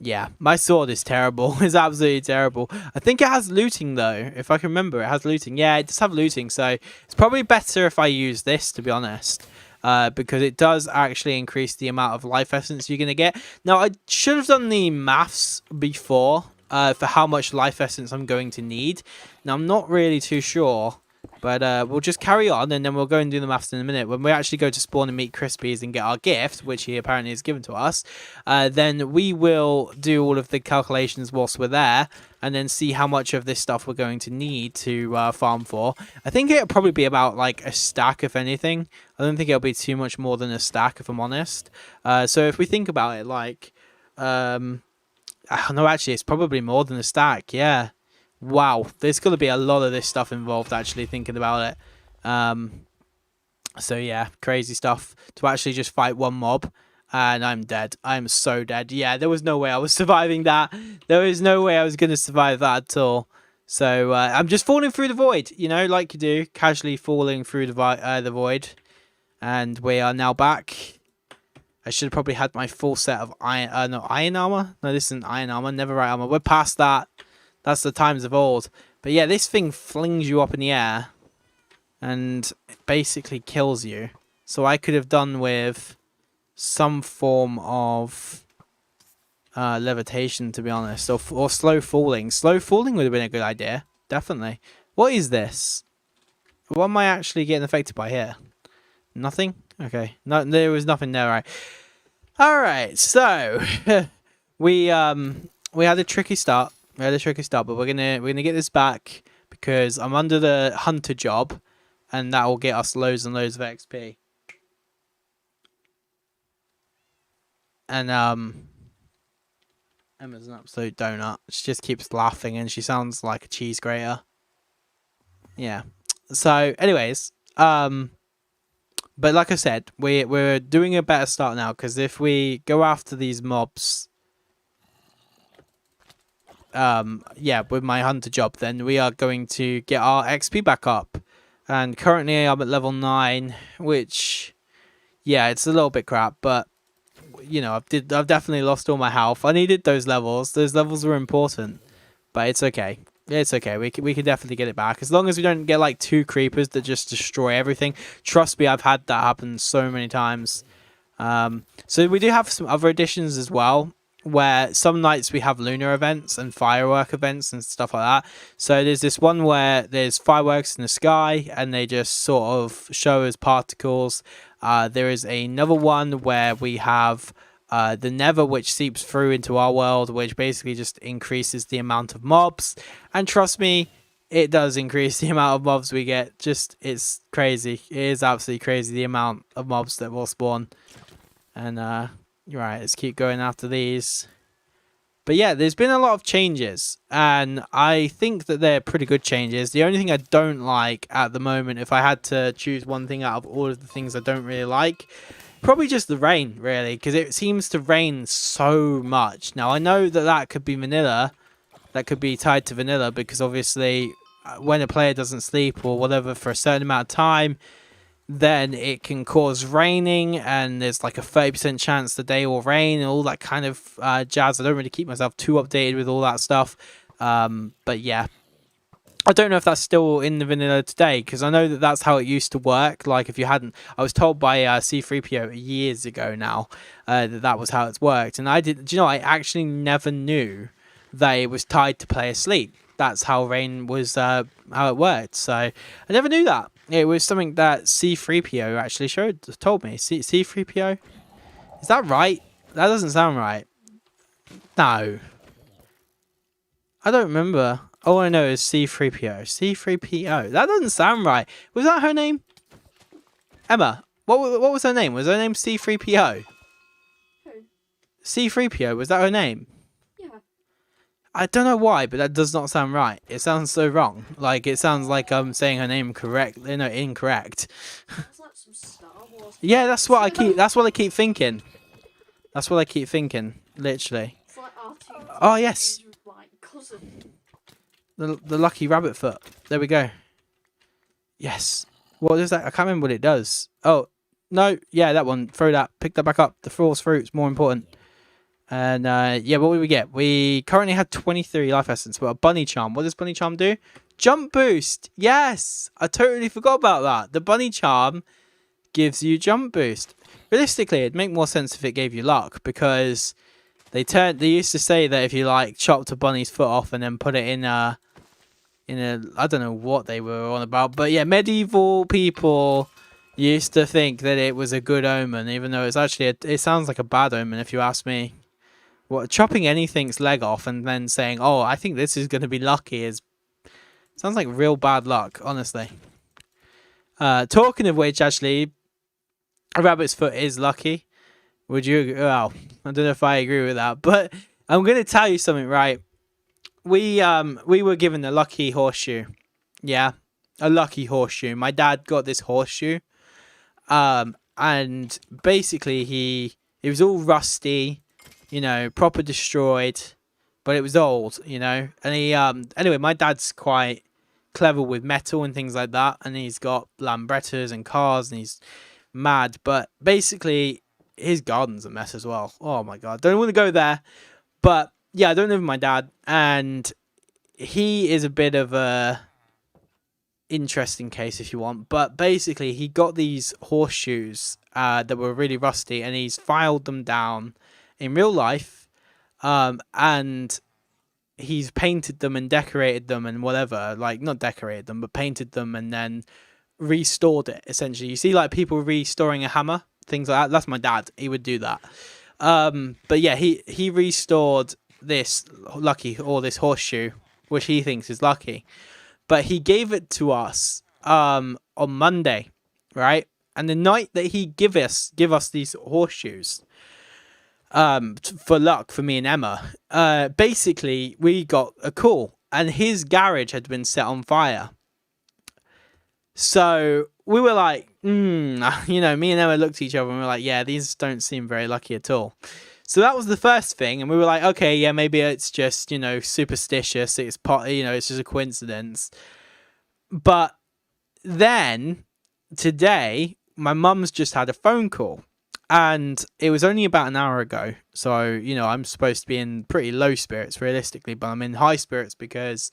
yeah, my sword is terrible. It's absolutely terrible. I think it has looting though. If I can remember, it has looting. Yeah, it does have looting. So it's probably better if I use this, to be honest. Because it does actually increase the amount of life essence you're going to get. Now, I should have done the maths before for how much life essence I'm going to need. Now, I'm not really too sure But we'll just carry on, and then we'll go and do the maths in a minute. When we actually go to spawn and meet Crispies and get our gift, which he apparently has given to us, then we will do all of the calculations whilst we're there, and then see how much of this stuff we're going to need to farm for. I think it'll probably be about like a stack, if anything. I don't think it'll be too much more than a stack, if I'm honest. So if we think about it, like, no, actually, it's probably more than a stack. Yeah. Wow, there's going to be a lot of this stuff involved, actually, thinking about it. So, yeah, crazy stuff to actually just fight one mob, and I'm dead. I'm so dead. Yeah, there was no way I was surviving that. There was no way I was going to survive that at all. So, I'm just falling through the void, you know, like you do, casually falling through the void. And we are now back. I should have probably had my full set of iron armor. No, this isn't iron armor, neverite armor. We're past that. That's the times of old. But yeah, this thing flings you up in the air and it basically kills you. So I could have done with some form of levitation, to be honest, or slow falling. Slow falling would have been a good idea, definitely. What is this? What am I actually getting affected by here? Nothing? Okay, no, there was nothing there, right? All right, so we had a tricky start. But we're gonna get this back because I'm under the hunter job, and that will get us loads and loads of XP. And Emma's an absolute donut. She just keeps laughing, and she sounds like a cheese grater. Yeah. So, anyways, but like I said, we're doing a better start now, because if we go after these mobs, yeah, with my hunter job, then we are going to get our XP back up. And currently I'm at level 9, which, yeah, it's a little bit crap, but you know, I've definitely lost all my health. I needed those levels. Those levels were important, but it's okay. It's okay. We can definitely get it back, as long as we don't get like 2 creepers that just destroy everything. Trust me, I've had that happen so many times. So we do have some other additions as well, where some nights we have lunar events and firework events and stuff like that. So there's this one where there's fireworks in the sky and they just sort of show as particles. There is another one where we have the nether, which seeps through into our world, which basically just increases the amount of mobs. And trust me, it does increase the amount of mobs we get. It's crazy. It is absolutely crazy, the amount of mobs that will spawn. And right, let's keep going after these. But yeah, there's been a lot of changes, and I think that they're pretty good changes. The only thing I don't like at the moment, if I had to choose one thing out of all of the things I don't really like, probably just the rain, really, because it seems to rain so much. Now, I know that that could be vanilla, that could be tied to vanilla, because obviously when a player doesn't sleep or whatever for a certain amount of time, then it can cause raining, and there's like a 30% chance the day will rain and all that kind of jazz. I don't really keep myself too updated with all that stuff. But yeah, I don't know if that's still in the vanilla today, because I know that that's how it used to work. Like, if you hadn't, I was told by C3PO years ago now that was how it's worked. And do you know, I actually never knew that it was tied to player sleep. That's how rain was, how it worked. So I never knew that. It was something that C3PO actually told me. C3PO? Is that right? That doesn't sound right. No. I don't remember. All I know is C3PO. C3PO. That doesn't sound right. Was that her name? Emma. What was her name? Was her name C3PO? Who? C3PO. Was that her name? Yeah. I don't know why, but that does not sound right. It sounds so wrong. Like, it sounds like I'm saying her name correctly. No, incorrect. That's like some Star Wars. Yeah, that's what I keep thinking. That's what I keep thinking. Literally. It's like R2. Oh yes. Like cousin. The lucky rabbit foot. There we go. Yes. What is that? I can't remember what it does. Oh no, yeah, that one. Throw that. Pick that back up. The false fruit's more important. And yeah, what did we get? We currently had 23 life essence, but a bunny charm. What does bunny charm do? Jump boost. Yes, I totally forgot about that. The bunny charm gives you jump boost. Realistically, it'd make more sense if it gave you luck, because they used to say that if you like chopped a bunny's foot off and then put it in I don't know what they were on about, but yeah, medieval people used to think that it was a good omen, even though it's actually it sounds like a bad omen if you ask me. What, chopping anything's leg off and then saying, "Oh, I think this is going to be lucky," is sounds like real bad luck, honestly. Talking of which, actually, a rabbit's foot is lucky. Would you? Well, I don't know if I agree with that, but I'm going to tell you something, right? We were given a lucky horseshoe. Yeah, a lucky horseshoe. My dad got this horseshoe. And basically it was all rusty, proper destroyed, but it was old, and he anyway, my dad's quite clever with metal and things like that, and he's got Lambrettas and cars, and he's mad, but basically his garden's a mess as well. Oh my god, don't want to go there, but yeah, I don't live with my dad, and he is a bit of a interesting case if you want, but basically he got these horseshoes that were really rusty, and he's filed them down in real life, and he's painted them and decorated them and whatever, like not decorated them but painted them and then restored it. Essentially, you see like people restoring a hammer, things like that. That's my dad, he would do that. But yeah, he restored this this horseshoe, which he thinks is lucky. But he gave it to us on Monday, right? And the night that he give us these horseshoes, for luck for me and Emma, basically we got a call, and his garage had been set on fire. So we were like, me and Emma looked at each other and we were like, yeah, these don't seem very lucky at all. So that was the first thing, and we were like, okay, yeah, maybe it's just, superstitious. It's it's just a coincidence. But then today, my mum's just had a phone call, and it was only about an hour ago. So, I'm supposed to be in pretty low spirits realistically, but I'm in high spirits because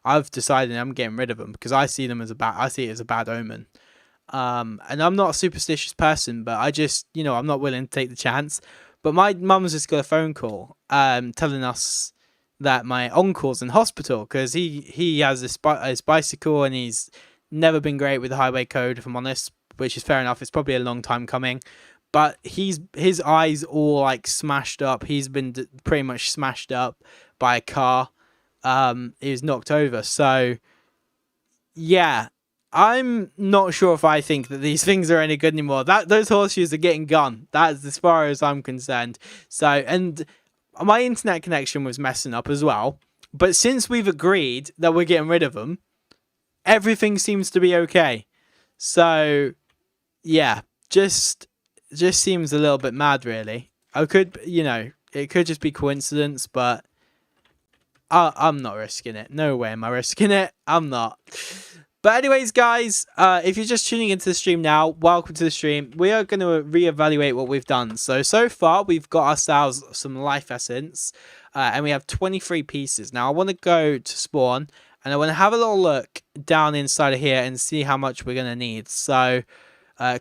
I've decided I'm getting rid of them because I see it as a bad omen. And I'm not a superstitious person, but I just, I'm not willing to take the chance. But my mum's just got a phone call telling us that my uncle's in hospital because he has his bicycle, and he's never been great with the highway code, if I'm honest, which is fair enough. It's probably a long time coming. But his eyes all like smashed up. He's been pretty much smashed up by a car. He was knocked over. So, yeah. I'm not sure if I think that these things are any good anymore. Those horseshoes are getting gone. That's as far as I'm concerned. So, and my internet connection was messing up as well. But since we've agreed that we're getting rid of them, everything seems to be okay. So, yeah, just seems a little bit mad, really. It could just be coincidence, but I'm not risking it. No way am I risking it. I'm not. But anyways, guys, if you're just tuning into the stream now, welcome to the stream. We are going to reevaluate what we've done. So far, we've got ourselves some life essence, and we have 23 pieces. Now, I want to go to spawn, and I want to have a little look down inside of here and see how much we're going to need. So,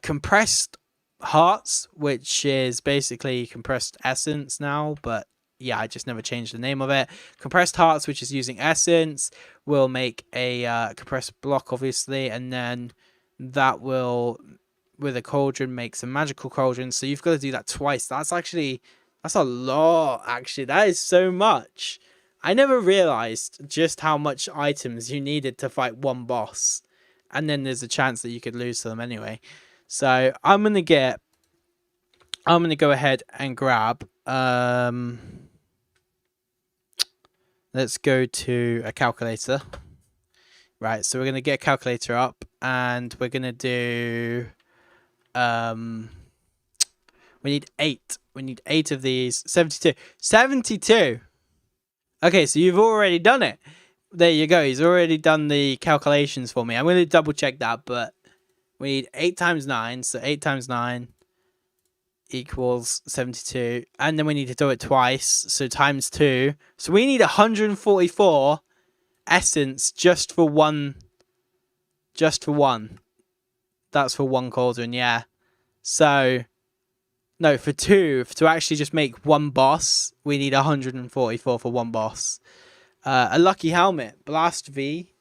compressed hearts, which is basically compressed essence now, but yeah, I just never changed the name of it. Compressed hearts, which is using essence, will make a compressed block, obviously, and then that will, with a cauldron, make some magical cauldrons. So you've got to do that twice. That's a lot, actually. That is so much. I never realized just how much items you needed to fight one boss, and then there's a chance that you could lose to them anyway. So I'm gonna go ahead and grab let's go to a calculator. Right, so we're going to get a calculator up, and we're going to do we need 8. We need 8 of these. 72. 72. Okay, so you've already done it. There you go. He's already done the calculations for me. I'm going to double check that, but we need 8 times 9. So 8 times 9 equals 72, and then we need to do it twice, so times 2. So we need 144 essence just for one. That's for one cauldron, yeah. So no, for 2, to actually just make one boss, we need 144 for one boss. A lucky helmet, blast V,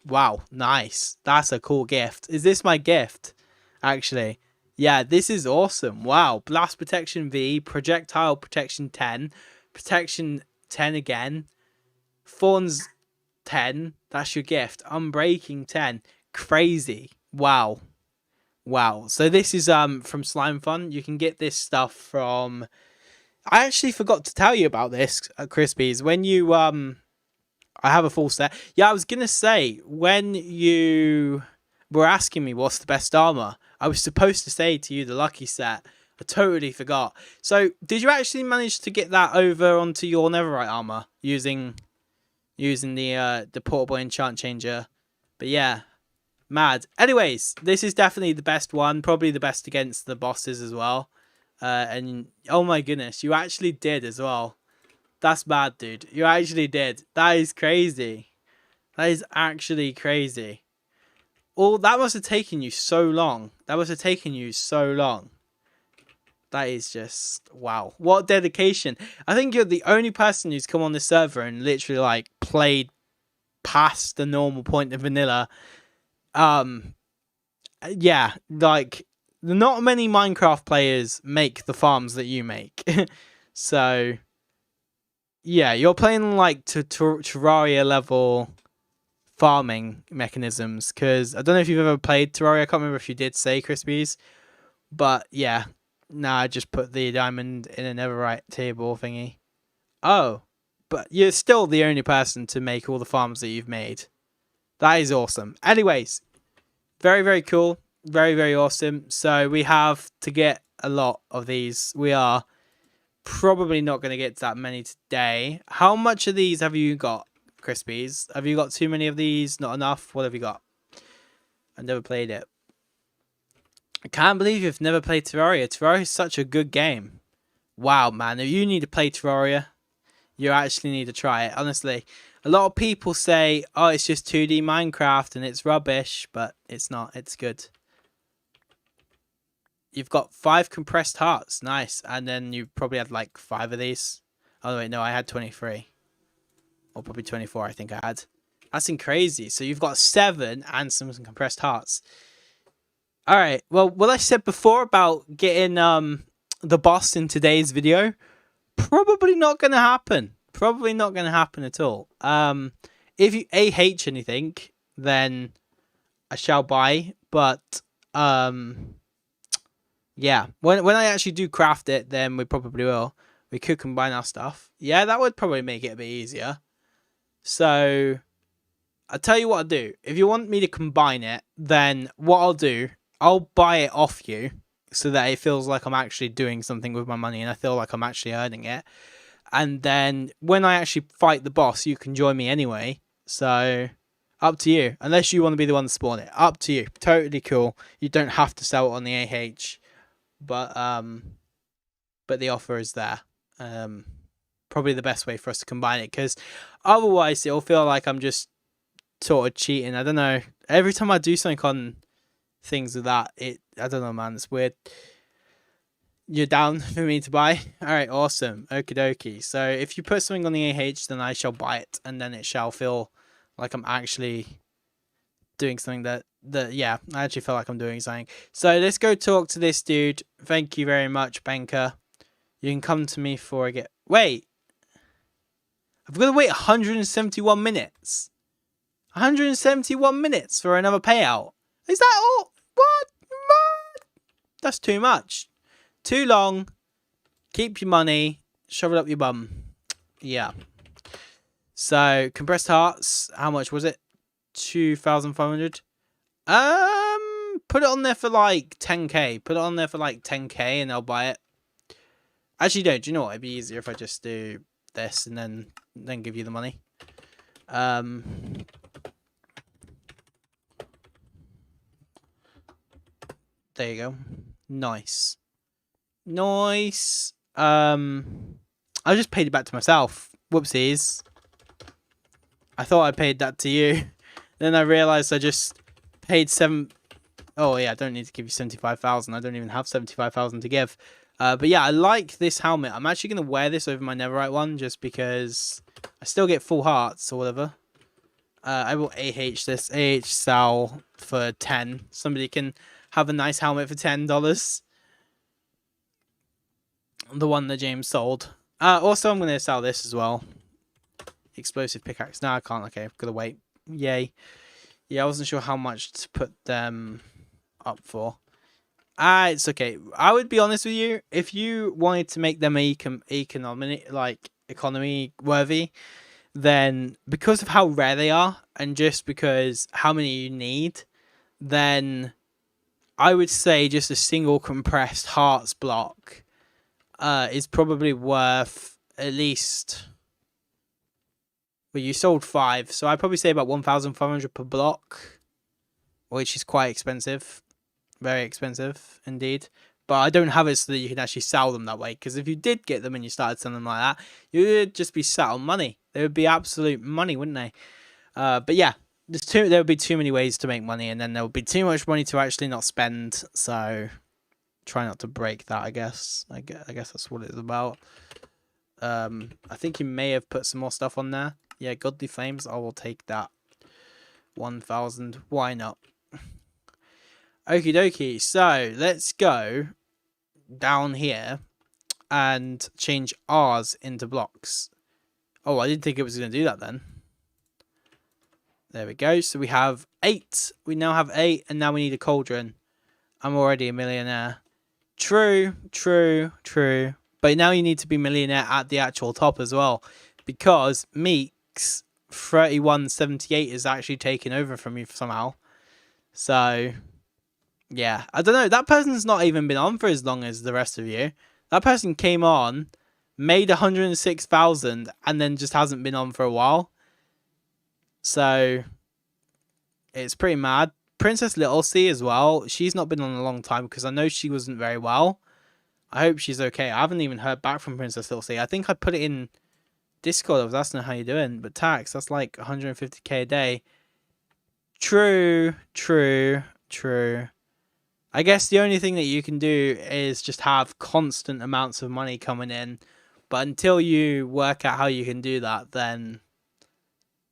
Wow, nice. That's a cool gift. Is this my gift? Actually, yeah, this is awesome. Wow, blast protection V, projectile protection 10, protection 10 again, thorns 10. That's your gift. Unbreaking 10. Crazy. Wow. Wow. So this is from Slime Fun. You can get this stuff from. I actually forgot to tell you about this at Crispies. When you I have a full set. Yeah, I was gonna say when you were asking me what's the best armor, I was supposed to say to you the lucky set. I totally forgot. So did you actually manage to get that over onto your Netherite armor using the portable enchant changer? But yeah, mad. Anyways, this is definitely the best one. Probably the best against the bosses as well. And oh my goodness, you actually did as well. That's bad, dude. You actually did. That is crazy. That is actually crazy. Oh, that must have taken you so long. That must have taken you so long. That is just wow. What dedication. I think you're the only person who's come on this server and literally like played past the normal point of vanilla. Yeah, like not many Minecraft players make the farms that you make. So yeah, you're playing like to Terraria level farming mechanisms, because I don't know if you've ever played Terraria. I can't remember if you did say Crispies, but yeah, nah, I just put the diamond in a netherite table thingy. Oh, but you're still the only person to make all the farms that you've made. That is awesome. Anyways, very, very cool. Very, very awesome. So we have to get a lot of these. We are probably not going to get that many today. How much of these have you got, Crispies? Have you got too many of these? Not enough? What have you got? I've never played it. I can't believe you've never played Terraria. Terraria is such a good game. Wow, man. If you need to play Terraria, you actually need to try it. Honestly, a lot of people say, oh, it's just 2D Minecraft and it's rubbish, but it's not. It's good. You've got 5 compressed hearts. Nice. And then you probably had like 5 of these. Oh, wait, no, I had 23. Or probably 24, I think I had. That's crazy. So you've got 7 and some compressed hearts. All right. Well, what I said before about getting the boss in today's video, probably not going to happen. Probably not going to happen at all. If you AH anything, then I shall buy. But yeah, when I actually do craft it, then we probably will. We could combine our stuff. Yeah, that would probably make it a bit easier. So I'll tell you what I'll do. If you want me to combine it, then what I'll do, I'll buy it off you so that it feels like I'm actually doing something with my money and I feel like I'm actually earning it. And then when I actually fight the boss, you can join me anyway. So up to you. Unless you want to be the one to spawn it. Up to you. Totally cool. You don't have to sell it on the AH. But the offer is there. Probably the best way for us to combine it, because otherwise it'll feel like I'm just sort of cheating. I don't know. Every time I do something on things with that, I don't know, man. It's weird. You're down for me to buy? Alright, awesome. Okie dokie. So if you put something on the AH, then I shall buy it, and then it shall feel like I'm actually doing something that yeah, I actually feel like I'm doing something. So let's go talk to this dude. Thank you very much, banker. You can come to me for a get. Wait. I've got to wait 171 minutes. 171 minutes for another payout. Is that all? What? That's too much. Too long. Keep your money. Shove it up your bum. Yeah. So, compressed hearts. How much was it? 2,500. Put it on there for like 10k. Put it on there for like 10k and I'll buy it. Actually, no. Do you know what? It'd be easier if I just do this and then give you the money. There you go. Nice. Nice. I just paid it back to myself. Whoopsies. I thought I paid that to you. Then I realized I just paid 7. Oh yeah, I don't need to give you 75,000. I don't even have 75,000 to give. But yeah, I like this helmet. I'm actually going to wear this over my netherite one just because I still get full hearts or whatever. I will this. sell for 10. Somebody can have a nice helmet for $10. The one that James sold. Also, I'm going to sell this as well. Explosive pickaxe. No, I can't. Okay, I've got to wait. Yay. Yeah, I wasn't sure how much to put them up for. It's okay. I would be honest with you. If you wanted to make them economy worthy, then because of how rare they are, and just because how many you need, then I would say just a single compressed hearts block is probably worth at least. Well, you sold 5, so I'd probably say about 1,500 per block, which is quite expensive. Very expensive indeed. But I don't have it so that you can actually sell them that way. Because if you did get them and you started selling them like that, you would just be sat on money. They would be absolute money, wouldn't they? But yeah, there would be too many ways to make money, and then there would be too much money to actually not spend. So try not to break that, I guess. I guess that's what it's about. I think you may have put some more stuff on there. Yeah, Godly Flames. I will take that. 1,000. Why not? Okie dokie, so let's go down here and change ours into blocks. Oh, I didn't think it was going to do that then. There we go. So we have 8. We now have 8, and now we need a cauldron. I'm already a millionaire. True. But now you need to be millionaire at the actual top as well, because Meeks 3178 is actually taking over from you somehow. So yeah, I don't know. That person's not even been on for as long as the rest of you. That person came on, made 106,000, and then just hasn't been on for a while. So it's pretty mad. Princess Little C as well. She's not been on a long time because I know she wasn't very well. I hope she's okay. I haven't even heard back from Princess Little C. I think I put it in Discord. I was asking her how you're doing. But tax, that's like 150k a day. True. I guess the only thing that you can do is just have constant amounts of money coming in. But until you work out how you can do that, then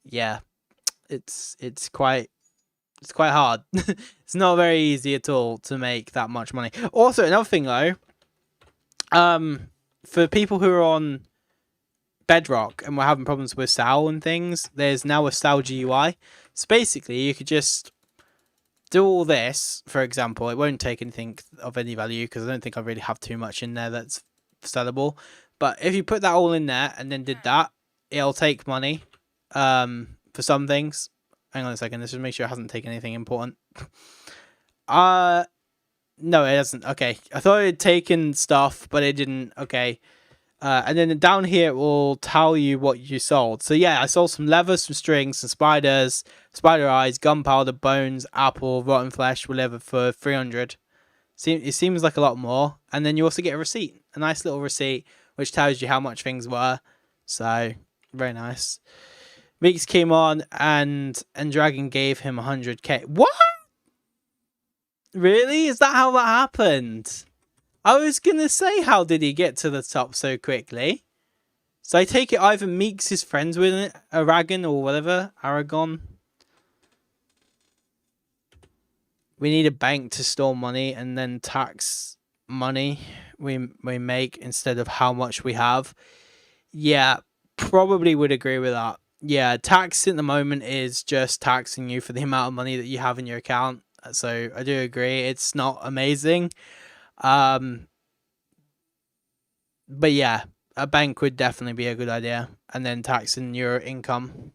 yeah, it's quite hard. It's not very easy at all to make that much money. Also, another thing though, for people who are on Bedrock and we're having problems with SAL and things, there's now a SAL GUI. So basically, you could just do all this, for example. It won't take anything of any value because I don't think I really have too much in there that's sellable. But if you put that all in there and then did that, it'll take money for some things. Hang on a second. Let's just make sure it hasn't taken anything important. No, it hasn't. Okay. I thought it had taken stuff, but it didn't. Okay. And then down here, it will tell you what you sold. So yeah, I sold some leather, some strings, some spiders, spider eyes, gunpowder, bones, apple, rotten flesh, whatever for 300. It seems like a lot more. And then you also get a receipt, a nice little receipt, which tells you how much things were. So very nice. Meeks came on and Dragon gave him 100k. What? Really? Is that how that happened? I was going to say, how did he get to the top so quickly? So I take it either Meeks is friends with it, Aragon or whatever. Aragon. We need a bank to store money and then tax money we make instead of how much we have. Yeah, probably would agree with that. Yeah, tax at the moment is just taxing you for the amount of money that you have in your account. So I do agree. It's not amazing. But yeah, a bank would definitely be a good idea, and then taxing your income.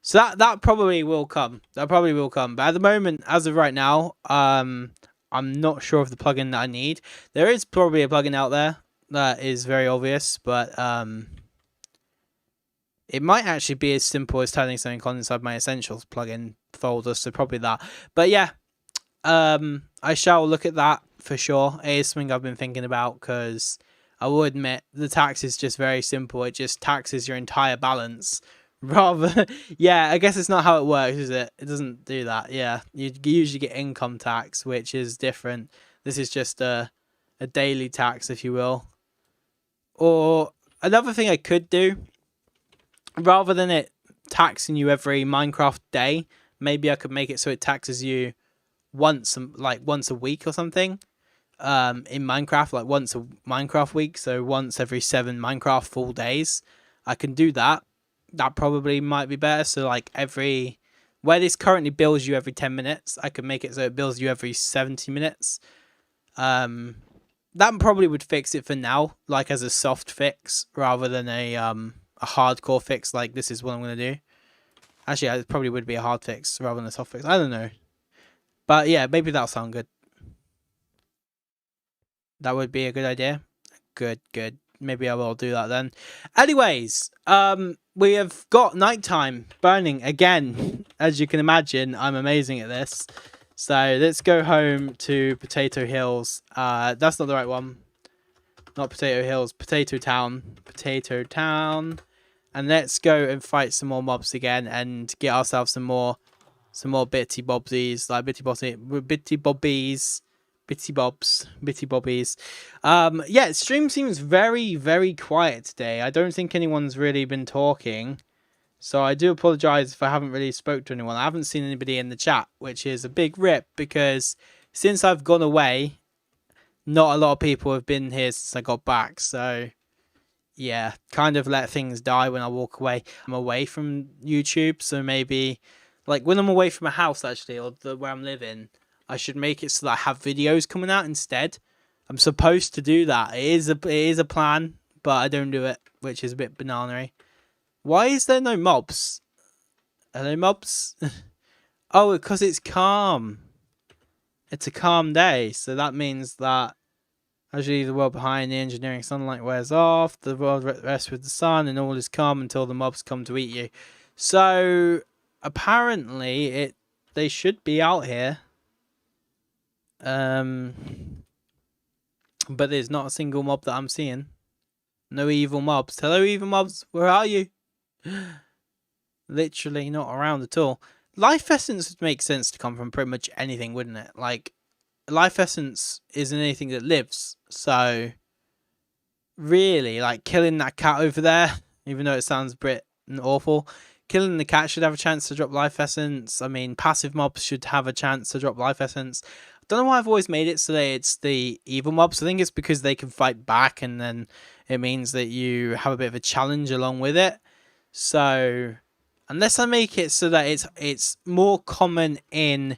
So that probably will come. That probably will come. But at the moment, as of right now, I'm not sure of the plugin that I need. There is probably a plugin out there that is very obvious, but it might actually be as simple as turning something on inside my essentials plugin folder. So probably that. But yeah, I shall look at that for sure. It is something I've been thinking about because I will admit the tax is just very simple. It just taxes your entire balance. Rather, yeah, I guess it's not how it works, is it? It doesn't do that. Yeah, you usually get income tax, which is different. This is just a daily tax, if you will. Or another thing I could do, rather than it taxing you every Minecraft day, maybe I could make it so it taxes you once a week or something. In Minecraft, like once a Minecraft week, so once every 7 Minecraft full days. I can do that. That probably might be better. So like where this currently bills you every 10 minutes, I could make it so it bills you every 70 minutes. That probably would fix it for now, like as a soft fix rather than a hardcore fix. Like this is what I'm gonna do. Actually, it probably would be a hard fix rather than a soft fix. I don't know, but yeah, maybe that'll sound good. That would be a good idea. Good. Maybe I will do that then. Anyways, we have got nighttime burning again. As you can imagine, I'm amazing at this. So let's go home to Potato Hills. That's not the right one. Not Potato Hills. Potato Town. Potato Town. And let's go and fight some more mobs again and get ourselves some more bitty bobsies, like bitty bobbies. Bitty bobbies. Yeah, stream seems very, very quiet today. I don't think anyone's really been talking. So I do apologise if I haven't really spoke to anyone. I haven't seen anybody in the chat, which is a big rip because since I've gone away, not a lot of people have been here since I got back. So yeah, kind of let things die when I walk away. I'm away from YouTube, so maybe like when I'm away from a house actually, or where I'm living, I should make it so that I have videos coming out instead. I'm supposed to do that. It is a plan, but I don't do it, which is a bit bananery. Why is there no mobs? Are there mobs? Oh, because it's calm. It's a calm day, so that means that as you leave the world behind, the engineering sunlight wears off, the world rests with the sun, and all is calm until the mobs come to eat you. So apparently, they should be out here. But there's not a single mob that I'm seeing. No evil mobs. Hello, evil mobs. Where are you? Literally not around at all. Life essence would make sense to come from pretty much anything, wouldn't it? Like, life essence isn't anything that lives. So, really, like, killing that cat over there, even though it sounds a bit awful, killing the cat should have a chance to drop life essence. I mean, passive mobs should have a chance to drop life essence. Don't know why I've always made it so that it's the evil mobs. I think it's because they can fight back, and then it means that you have a bit of a challenge along with it. So, unless I make it so that it's more common in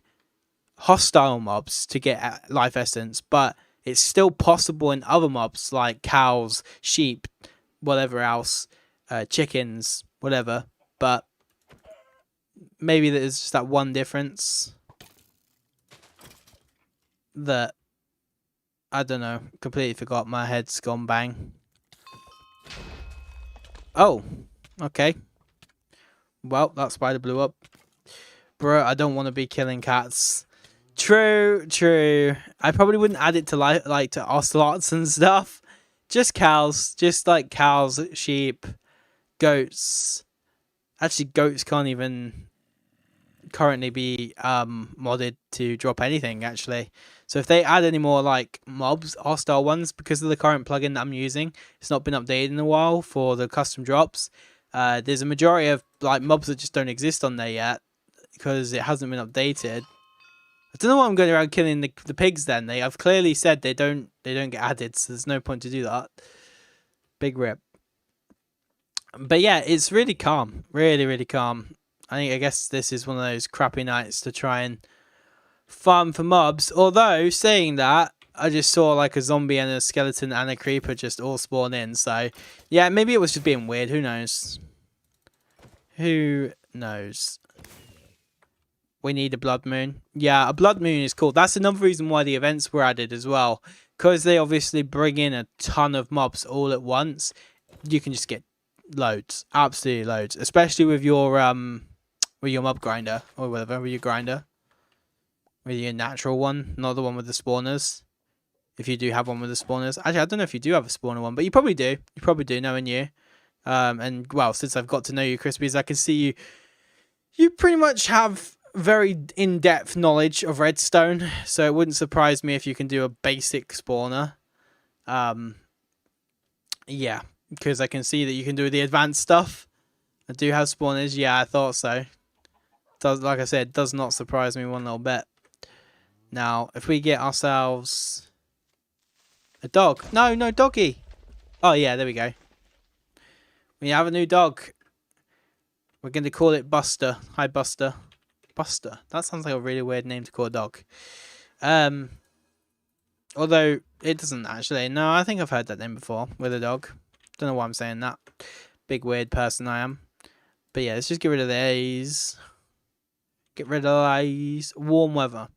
hostile mobs to get life essence, but it's still possible in other mobs like cows, sheep, whatever else, chickens, whatever. But maybe there's just that one difference that I don't know. Completely forgot. My head's gone bang. Oh, okay. Well, that spider blew up. Bro, I don't want to be killing cats. True. I probably wouldn't add it to like to ocelots and stuff. Just cows. Just like cows, sheep, goats. Actually, goats can't even currently be modded to drop anything, actually. So if they add any more like mobs, hostile ones, because of the current plugin that I'm using, it's not been updated in a while for the custom drops. There's a majority of like mobs that just don't exist on there yet because it hasn't been updated. I don't know why I'm going around killing the pigs then. I've clearly said they don't get added, so there's no point to do that. Big rip. But yeah, it's really calm. Really calm. I guess this is one of those crappy nights to try and farm for mobs. Although, saying that, I just saw like a zombie and a skeleton and a creeper just all spawn in. So, yeah, maybe it was just being weird. Who knows? Who knows? We need a blood moon. Yeah, a blood moon is cool. That's another reason why the events were added as well. Because they obviously bring in a ton of mobs all at once. You can just get loads. Absolutely loads. Especially with your mob grinder. Or whatever, with your grinder. With your natural one. Not the one with the spawners. If you do have one with the spawners. Actually, I don't know if you do have a spawner one. But you probably do. You probably do, knowing you. And, well, since I've got to know you, Crispies, I can see you. You pretty much have very in-depth knowledge of redstone, so it wouldn't surprise me if you can do a basic spawner. Yeah, because I can see that you can do the advanced stuff. I do have spawners. Yeah, I thought so. Does, like I said, does not surprise me one little bit. Now, if we get ourselves a dog. No, no, doggy. Oh, yeah, there we go. We have a new dog. We're going to call it Buster. Hi, Buster. Buster. That sounds like a really weird name to call a dog. Although, it doesn't actually. No, I think I've heard that name before with a dog. Don't know why I'm saying that. Big weird person I am. But yeah, let's just get rid of these. Get rid of these. Warm weather.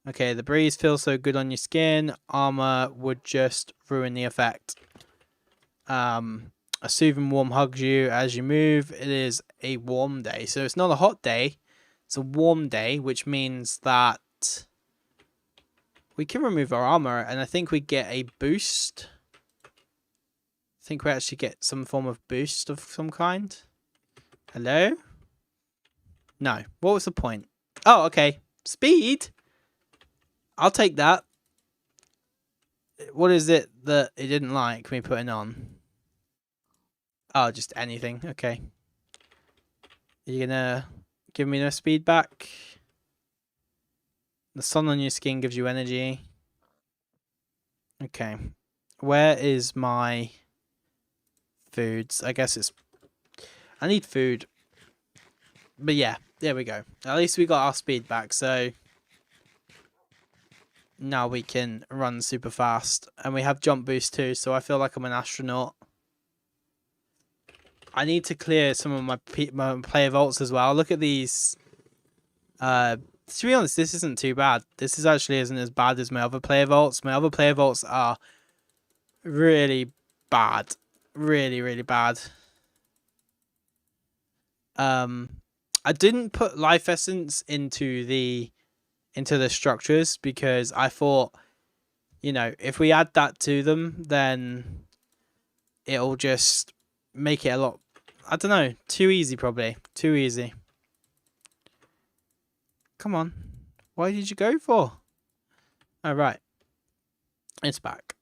Okay, the breeze feels so good on your skin. Armor would just ruin the effect. A soothing warm hugs you as you move. It is a warm day. So it's not a hot day. It's a warm day, which means that we can remove our armor. And I think we get a boost. I think we actually get some form of boost of some kind. Hello? No. What was the point? Oh, okay. Speed? I'll take that. What is it that it didn't like me putting on? Oh, just anything. Okay. Are you gonna give me no speed back? The sun on your skin gives you energy. Okay. Where is my foods? I guess it's... I need food. But yeah, there we go. At least we got our speed back, so... Now we can run super fast. And we have jump boost too, so I feel like I'm an astronaut. I need to clear some of my player vaults as well. Look at these. To be honest, this isn't too bad. This actually isn't as bad as my other player vaults. My other player vaults are really bad. Really, really bad. I didn't put life essence into the structures because I thought, you know, if we add that to them, then it'll just make it a lot, I don't know, too easy probably. Too easy. Come on. Why did you go for? Oh, right. It's back.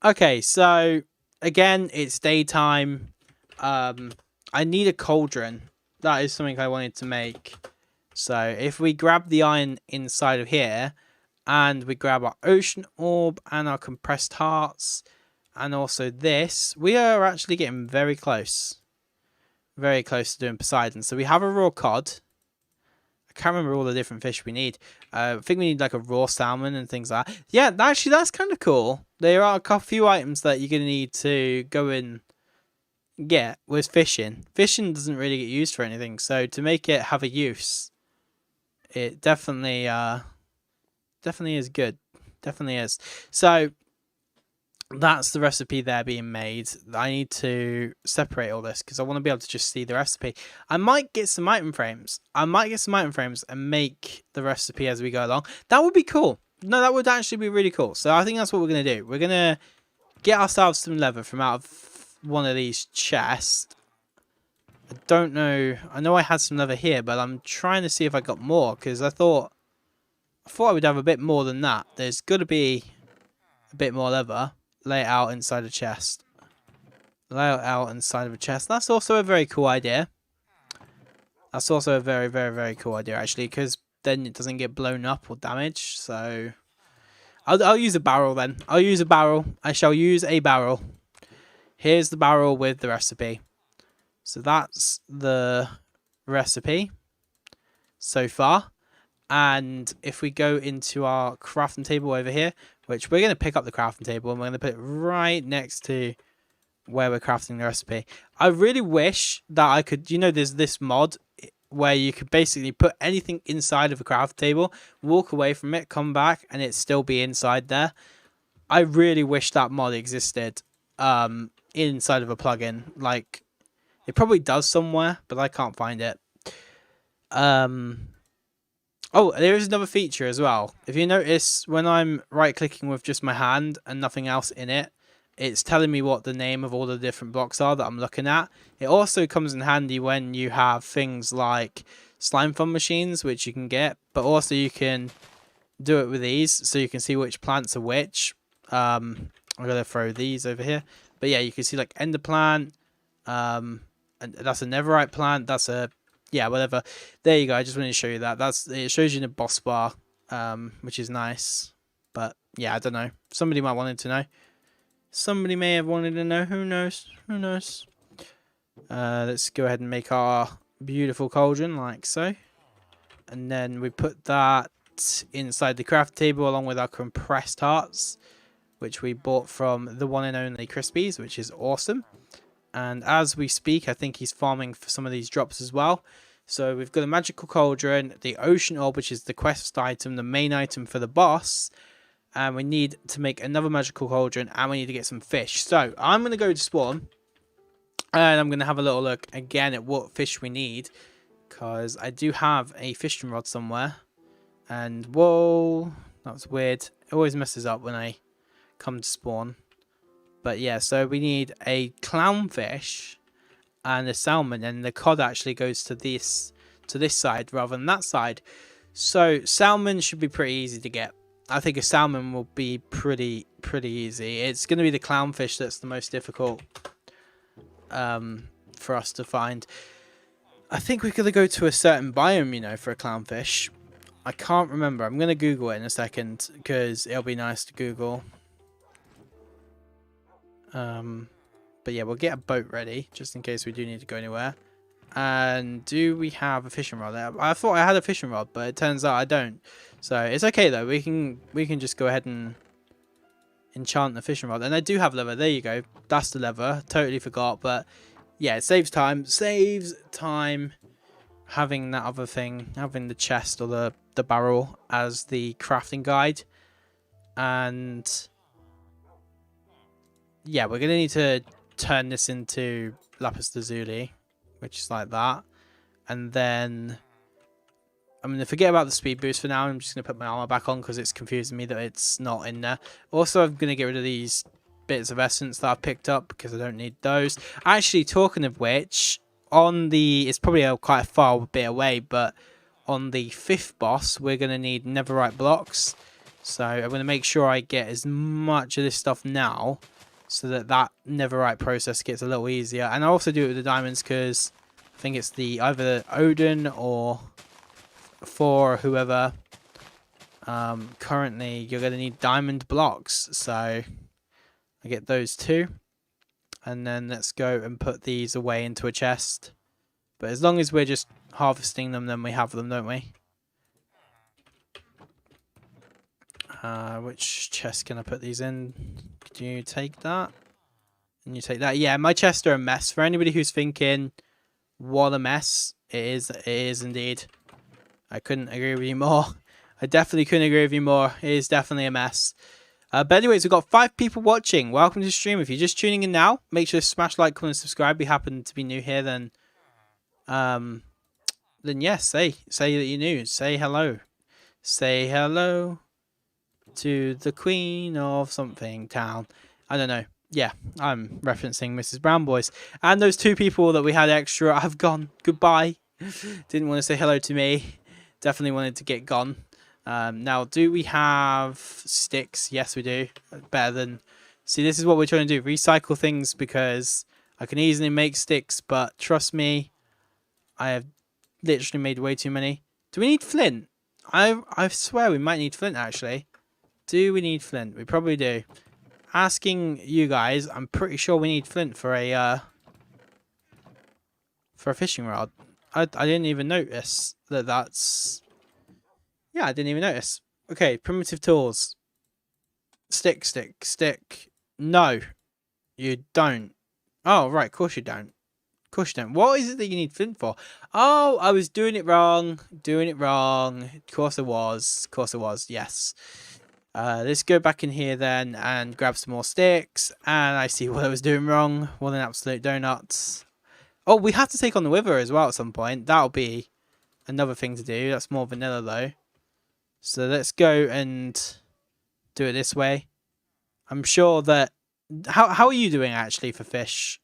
Okay, so again, it's daytime. I need a cauldron. That is something I wanted to make. So if we grab the iron inside of here, and we grab our ocean orb and our compressed hearts, and also this, we are actually getting very close. Very close to doing Poseidon. So we have a raw cod. I can't remember all the different fish we need. I think we need like a raw salmon and things like that. Yeah, actually that's kind of cool. There are a few items that you're going to need to go and get with fishing. Fishing doesn't really get used for anything. So to make it have a use, it definitely is good. Definitely is. So that's the recipe there being made. I need to separate all this because I want to be able to just see the recipe. I might get some item frames. and make the recipe as we go along. That would be cool. No, that would actually be really cool. So I think that's what we're going to do. We're going to get ourselves some leather from out of one of these chests. I don't know. I know I had some leather here, but I'm trying to see if I got more because I thought I would have a bit more than that. There's got to be a bit more leather. Lay it out inside a chest. Lay it out inside of a chest. That's also a very cool idea. That's also a very, very, very cool idea, actually, because then it doesn't get blown up or damaged. So I'll use a barrel then. I'll use a barrel. I shall use a barrel. Here's the barrel with the recipe. So that's the recipe so far. And if we go into our crafting table over here, which we're going to pick up the crafting table and we're going to put it right next to where we're crafting the recipe. I really wish that I could, you know, there's this mod where you could basically put anything inside of a craft table, walk away from it, come back, and it still be inside there. I really wish that mod existed inside of a plugin. Like, it probably does somewhere, but I can't find it. Oh, there is another feature as well. If you notice, when I'm right-clicking with just my hand and nothing else in it, it's telling me what the name of all the different blocks are that I'm looking at. It also comes in handy when you have things like slime fun machines, which you can get, but also you can do it with these, so you can see which plants are which. I'm going to throw these over here. But yeah, you can see like ender plant, and that's a netherite plant. That's a, yeah, whatever. There you go. I just wanted to show you that. It shows you in the boss bar, which is nice. But yeah, I don't know. Somebody might wanted to know. Somebody may have wanted to know. Who knows? Who knows? Let's go ahead and make our beautiful cauldron like so. And then we put that inside the craft table along with our compressed hearts, which we bought from the one and only Crispies, which is awesome. And as we speak, I think he's farming for some of these drops as well. So we've got a magical cauldron, the ocean orb, which is the quest item, the main item for the boss. And we need to make another magical cauldron, and we need to get some fish. So I'm going to go to spawn, and I'm going to have a little look again at what fish we need, because I do have a fishing rod somewhere. And whoa, that's weird. It always messes up when I come to spawn. But yeah, so we need a clownfish and a salmon, and the cod actually goes to this side rather than that side. So salmon should be pretty easy to get. I think a salmon will be pretty easy. It's going to be the clownfish that's the most difficult for us to find. I think we're going to go to a certain biome, you know, for a clownfish. I can't remember. I'm going to Google it in a second because it'll be nice to Google. But yeah, we'll get a boat ready just in case we do need to go anywhere. And do we have a fishing rod there? I thought I had a fishing rod, but it turns out I don't. So it's okay though. We can just go ahead and enchant the fishing rod. And I do have leather. There you go. That's the leather. Totally forgot, but yeah, it saves time. Saves time having that other thing, having the chest or the barrel as the crafting guide. And yeah, we're going to need to turn this into lapis lazuli, which is like that. And then I'm going to forget about the speed boost for now. I'm just going to put my armor back on because it's confusing me that it's not in there. Also, I'm going to get rid of these bits of essence that I've picked up because I don't need those. Actually, talking of which, it's probably quite a far bit away, but on the 5th boss, we're going to need netherite blocks. So I'm going to make sure I get as much of this stuff now, so that netherite process gets a little easier. And I also do it with the diamonds because I think it's either Odin or Thor or whoever. Currently, you're going to need diamond blocks. So I get those too. And then let's go and put these away into a chest. But as long as we're just harvesting them, then we have them, don't we? Which chest can I put these in? Could you take that? And you take that. Yeah, my chests are a mess. For anybody who's thinking, what a mess, it is indeed. I couldn't agree with you more. I definitely couldn't agree with you more. It is definitely a mess. But anyways, we've got 5 people watching. Welcome to the stream. If you're just tuning in now, make sure to smash like, comment, and subscribe. If you happen to be new here, then yes, say that you're new. Say hello. Say hello to the Queen of something town. I don't know. Yeah, I'm referencing Mrs. Brown Boys. And those 2 people that we had extra have gone. Goodbye. Didn't want to say hello to me. Definitely wanted to get gone. Now, do we have sticks? Yes, we do. Better than... See, this is what we're trying to do. Recycle things because I can easily make sticks. But trust me, I have literally made way too many. Do we need flint? I swear we might need flint, actually. Do we need flint? We probably do. Asking you guys, I'm pretty sure we need flint for a fishing rod. I didn't even notice that's... Yeah, I didn't even notice. Okay, primitive tools. Stick. No, you don't. Oh, right, of course you don't. Of course you don't. What is it that you need flint for? Oh, I was doing it wrong. Of course I was. Yes. Let's go back in here then and grab some more sticks. And I see what I was doing wrong. What an absolute donut. Oh, we have to take on the Wither as well at some point. That'll be another thing to do. That's more vanilla though. So let's go and do it this way. I'm sure that... How are you doing actually for fish?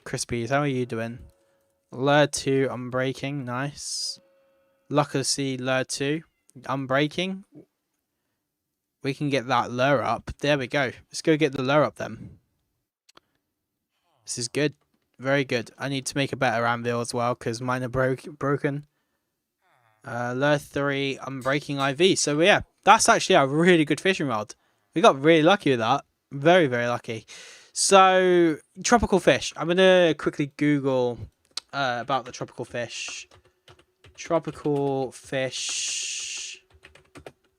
Crispies, how are you doing? Lure 2, unbreaking. Nice. Luck of the Sea, Lure 2. Unbreaking. We can get that lure up. There we go. Let's go get the lure up then. This is good. Very good. I need to make a better anvil as well because mine are broken. Lure 3, unbreaking IV. So yeah, that's actually a really good fishing rod. We got really lucky with that. Very, very lucky. So, tropical fish. I'm going to quickly Google about the tropical fish. Tropical fish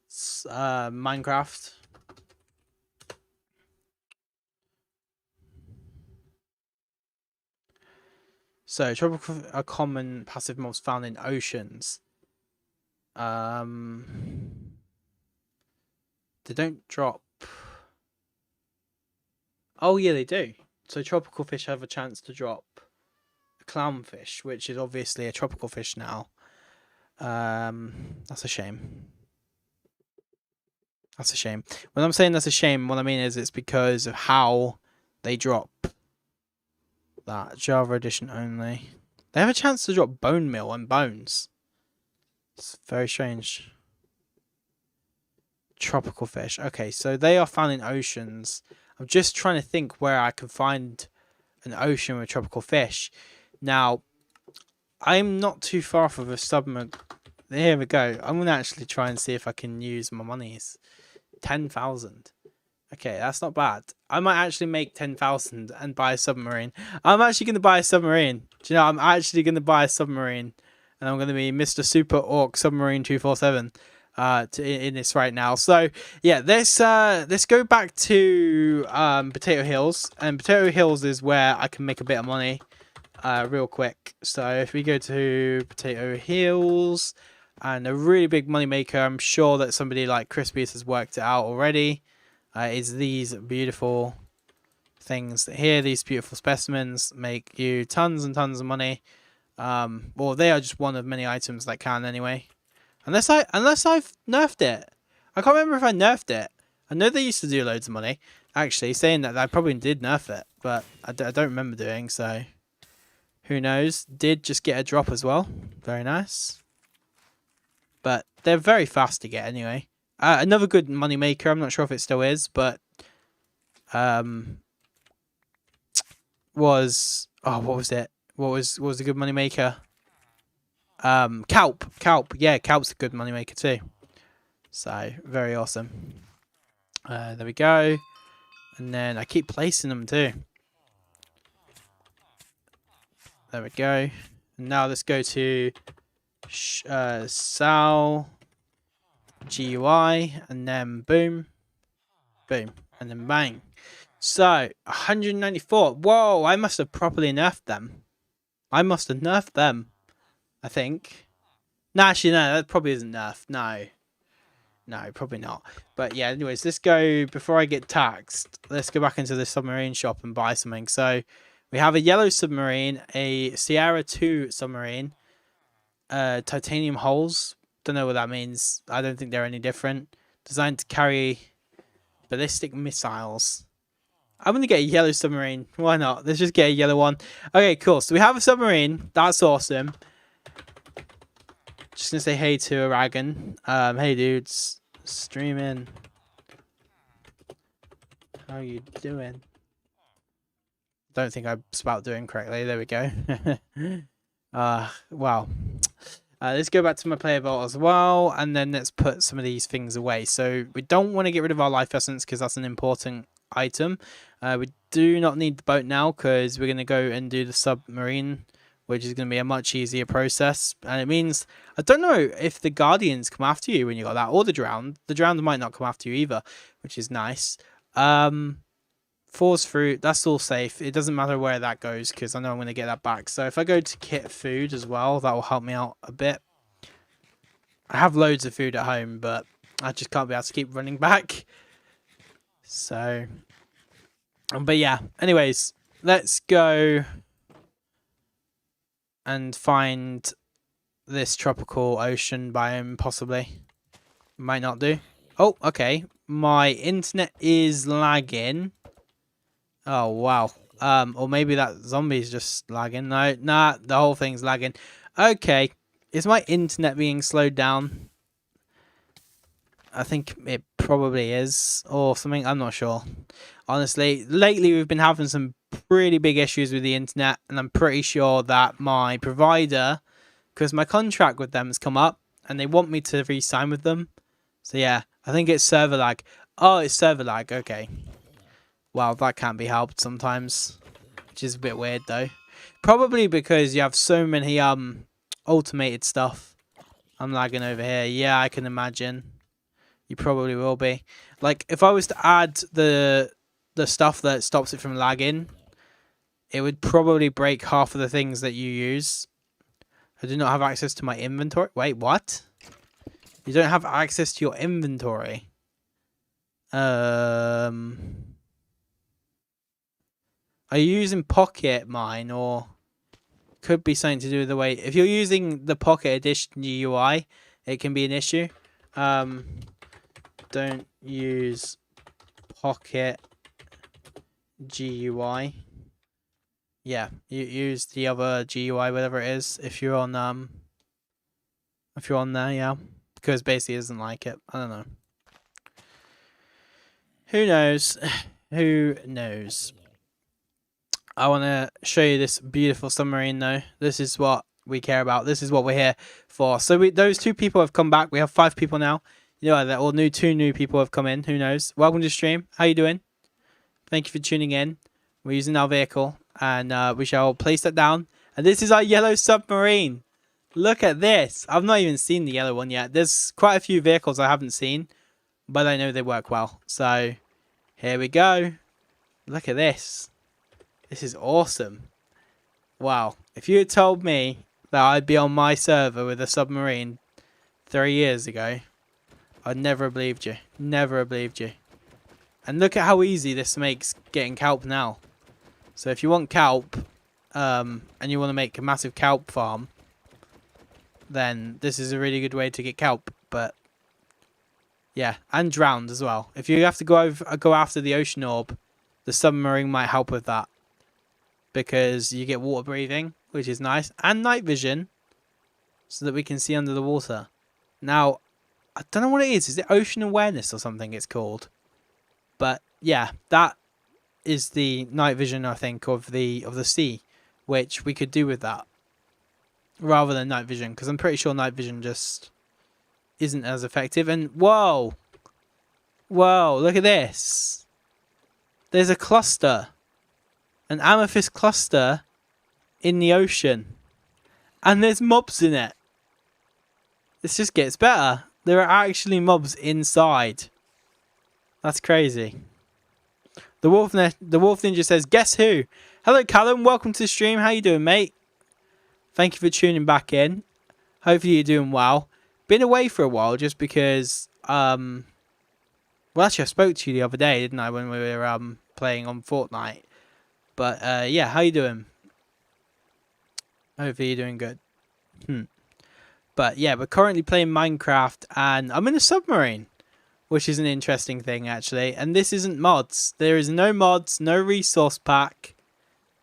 Minecraft. So, tropical are common passive mobs found in oceans. They don't drop. Oh yeah, they do. So tropical fish have a chance to drop a clownfish, which is obviously a tropical fish now. That's a shame. That's a shame. When I'm saying that's a shame, what I mean is it's because of how they drop that. Java edition only. They have a chance to drop bone meal and bones. It's very strange. Tropical fish. Okay, so they are found in oceans. I'm just trying to think where I can find an ocean with tropical fish. Now, I'm not too far off of a submarine. Here we go. I'm going to actually try and see if I can use my monies. 10,000. Okay, that's not bad. I might actually make 10,000 and buy a submarine. I'm actually going to buy a submarine. Do you know, I'm actually going to buy a submarine. And I'm going to be Mr. Super Orc Submarine 247 in this right now. So, yeah, let's go back to Potato Hills. And Potato Hills is where I can make a bit of money real quick. So, if we go to Potato Hills, and a really big money maker, I'm sure that somebody like Crispies has worked it out already, is these beautiful things here. These beautiful specimens make you tons and tons of money. Well, they are just one of many items that can anyway. Unless I've nerfed it. I can't remember if I nerfed it. I know they used to do loads of money. Actually, saying that I probably did nerf it, but I don't remember doing so. Who knows? Did just get a drop as well. Very nice. But they're very fast to get anyway. Another good money maker. I'm not sure if it still is, but was what was it? What was a good money maker? Kelp. Yeah, Kelp's a good money maker too. So very awesome. There we go. And then I keep placing them too. There we go. And now let's go to Sal GUI, and then boom, boom, and then bang. So 194. Whoa! I must have properly nerfed them. I think. No, actually, no, that probably isn't nerfed. No, probably not. But yeah, anyways, let's go, before I get taxed, let's go back into the submarine shop and buy something. So we have a yellow submarine, a Sierra 2 submarine, titanium hulls. Don't know what that means. I don't think they're any different. Designed to carry ballistic missiles. I'm going to get a yellow submarine. Why not? Let's just get a yellow one. Okay, cool. So we have a submarine. That's awesome. Just going to say hey to Aragon. Hey, dudes. Streaming. How you doing? Don't think I spelled doing correctly. There we go. Wow. Let's go back to my player vault as well, and then let's put some of these things away. So we don't want to get rid of our life essence because that's an important item. We do not need the boat now because we're going to go and do the submarine, which is going to be a much easier process. And it means, I don't know if the guardians come after you when you got that, or the drowned. The drowned might not come after you either, which is nice. Force fruit, that's all safe. It doesn't matter where that goes because I know I'm going to get that back. So if I go to kit food as well, that will help me out a bit. I have loads of food at home, but I just can't be able to keep running back. So, but yeah, anyways, let's go and find this tropical ocean biome, possibly. Might not do. Oh, okay. My internet is lagging. Oh, wow. Or maybe that zombie's just lagging. No, nah, the whole thing's lagging. Okay. Is my internet being slowed down? I think it probably is. Or something. I'm not sure. Honestly, lately we've been having some pretty big issues with the internet, and I'm pretty sure that my provider, because my contract with them has come up, and they want me to re-sign with them. So yeah, I think it's server lag. Oh, it's server lag. Okay. Well, that can't be helped sometimes, which is a bit weird though. Probably because you have so many automated stuff. I'm lagging over here. Yeah, I can imagine. You probably will be. Like, if I was to add the stuff that stops it from lagging, it would probably break half of the things that you use. I do not have access to my inventory. Wait, what? You don't have access to your inventory? Are you using Pocket Mine, or could be something to do with the way... If you're using the Pocket Edition GUI, it can be an issue. Don't use Pocket GUI. Yeah, you use the other GUI, whatever it is, if you're on there, yeah. Because basically it doesn't like it. I don't know. Who knows? Who knows? I want to show you this beautiful submarine though. This is what we care about. This is what we're here for. So those 2 people have come back. We have 5 people now. You know that, or 2 new people have come in. Who knows? Welcome to the stream. How you doing? Thank you for tuning in. We're using our vehicle, and we shall place that down. And this is our yellow submarine. Look at this. I've not even seen the yellow one yet. There's quite a few vehicles I haven't seen, but I know they work well. So here we go. Look at this. This is awesome. Wow. If you had told me that I'd be on my server with a submarine 3 years ago, I'd never have believed you. Never have believed you. And look at how easy this makes getting kelp now. So if you want kelp, and you want to make a massive kelp farm, then this is a really good way to get kelp. But yeah, and drowned as well. If you have to go after the ocean orb, the submarine might help with that, because you get water breathing, which is nice, and night vision, so that we can see under the water. Now, I don't know what it is. Is it ocean awareness or something it's called? But yeah, that is the night vision, I think, of the sea, which we could do with that rather than night vision, because I'm pretty sure night vision just isn't as effective. And whoa, look at this. There's a cluster, an amethyst cluster in the ocean, and there's mobs in it. This just gets better. There are actually mobs inside. That's crazy. The Wolf Ninja says, guess who? Hello, Callum. Welcome to the stream. How you doing, mate? Thank you for tuning back in. Hopefully you're doing well. Been away for a while just because... well, actually, I spoke to you the other day, didn't I, when we were playing on Fortnite. But, yeah, how you doing? Hopefully you're doing good. But, yeah, we're currently playing Minecraft, and I'm in a submarine, which is an interesting thing, actually. And this isn't mods. There is no mods, no resource pack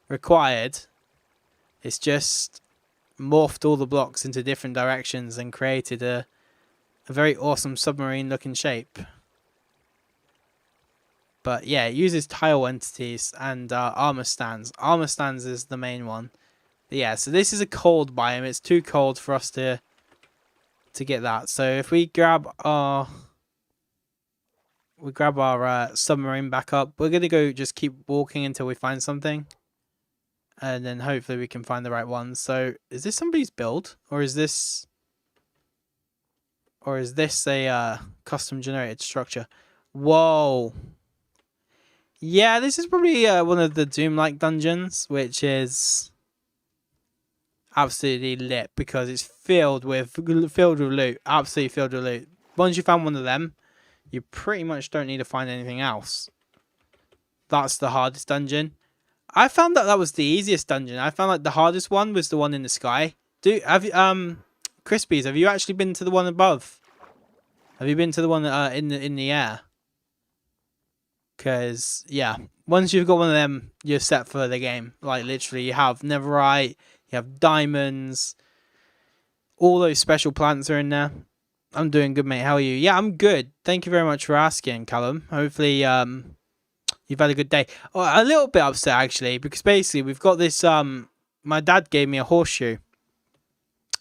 required. It's just morphed all the blocks into different directions and created a very awesome submarine-looking shape. But, yeah, it uses tile entities and armor stands. Armor stands is the main one. But, yeah, so this is a cold biome. It's too cold for us to get that. So if we grab our submarine back up, we're gonna go just keep walking until we find something, and then hopefully we can find the right one. So is this somebody's build, or is this a custom generated structure? Whoa. Yeah, this is probably one of the Doom-like dungeons, which is absolutely lit because it's filled with loot. Absolutely filled with loot. Once you found one of them, you pretty much don't need to find anything else. That's the hardest dungeon. I found that was the easiest dungeon. I found like the hardest one was the one in the sky. Crispies, have you actually been to the one above? Have you been to the one in the air? Because yeah, once you've got one of them, you're set for the game. Like literally, you have netherite, you have diamonds, all those special plants are in there. I'm doing good, mate. How are you? Yeah, I'm good. Thank you very much for asking, Callum. Hopefully You've had a good day. Oh, a little bit upset actually, because basically we've got this. My dad gave me a horseshoe.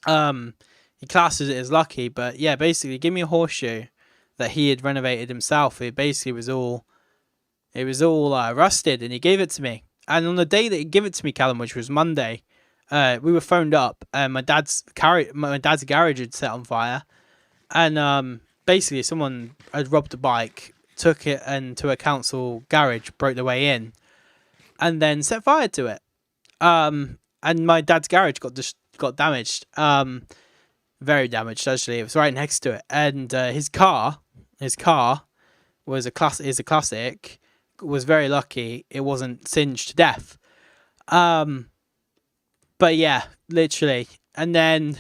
He classes it as lucky, but yeah, basically, give me a horseshoe that he had renovated himself. It basically was all. It was all rusted, and he gave it to me. And on the day that he gave it to me, Callum, which was Monday, we were phoned up, and my dad's garage had set on fire, and basically someone had robbed a bike, took it into a council garage, broke their way in, and then set fire to it. And my dad's garage got damaged, very damaged actually. It was right next to it, and his car was a classic. Was very lucky it wasn't singed to death. But yeah, literally. And then,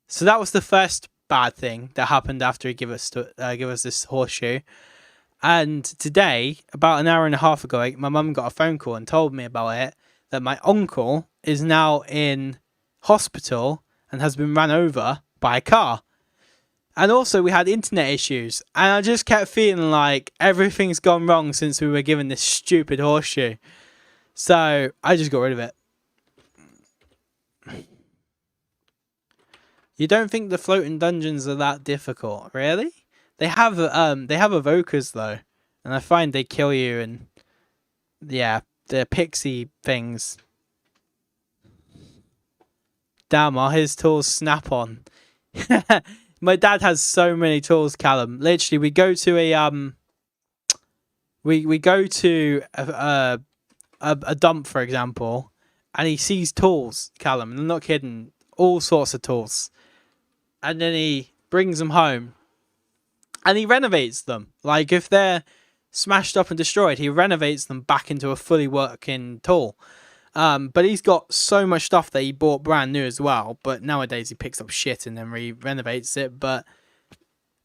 so that was the first bad thing that happened after he give us this horseshoe. And today, about an hour and a half ago, my mum got a phone call and told me about it, that my uncle is now in hospital and has been run over by a car. And also we had internet issues, and I just kept feeling like everything's gone wrong since we were given this stupid horseshoe. So I just got rid of it. You don't think the floating dungeons are that difficult, really? They have evokers though, and I find they kill you, and yeah, they're pixie things. Damn, are his tools snap on? My dad has so many tools, Callum. Literally, we go to a we go to a dump, for example, and he sees tools, Callum. I'm not kidding. All sorts of tools, and then he brings them home, and he renovates them. Like if they're smashed up and destroyed, he renovates them back into a fully working tool. But he's got so much stuff that he bought brand new as well. But nowadays he picks up shit and then renovates it. But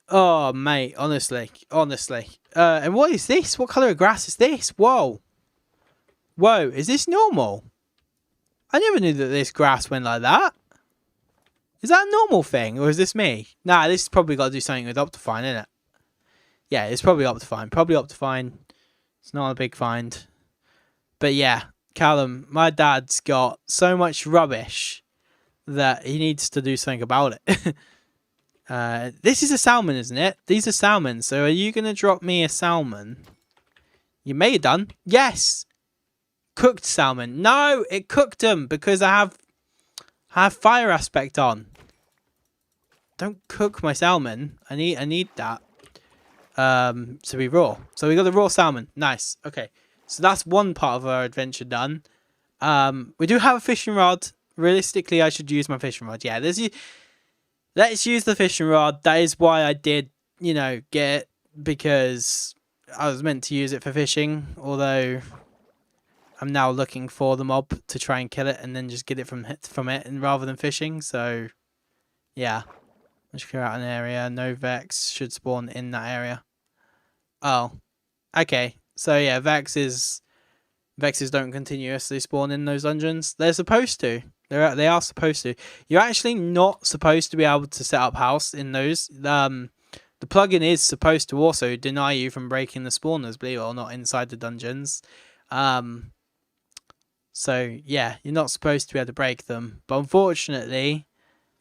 oh mate, honestly. And what is this? What color of grass is this? Whoa, is this normal? I never knew that this grass went like that. Is that a normal thing, or is this me? Nah, this has probably got to do something with Optifine, isn't it? Yeah, it's probably Optifine. It's not a big find. But yeah, Callum, my dad's got so much rubbish that he needs to do something about it. This is a salmon, isn't it? These are salmon. So are you going to drop me a salmon? You may have done. Yes. Cooked salmon. No, it cooked them because I have fire aspect on. Don't cook my salmon. I need that to be raw. So we got the raw salmon. Nice. Okay. So that's one part of our adventure done. We do have a fishing rod. Realistically, I should use my fishing rod. Yeah, let's use the fishing rod. That is why I did, get it, because I was meant to use it for fishing. Although I'm now looking for the mob to try and kill it and then just get it from it, and rather than fishing. So yeah, let's clear out an area. No Vex should spawn in that area. Oh, okay. So yeah, Vexes don't continuously spawn in those dungeons. They're supposed to. They are supposed to. You're actually not supposed to be able to set up house in those. The plugin is supposed to also deny you from breaking the spawners, believe it or not, inside the dungeons. So yeah, you're not supposed to be able to break them. But unfortunately,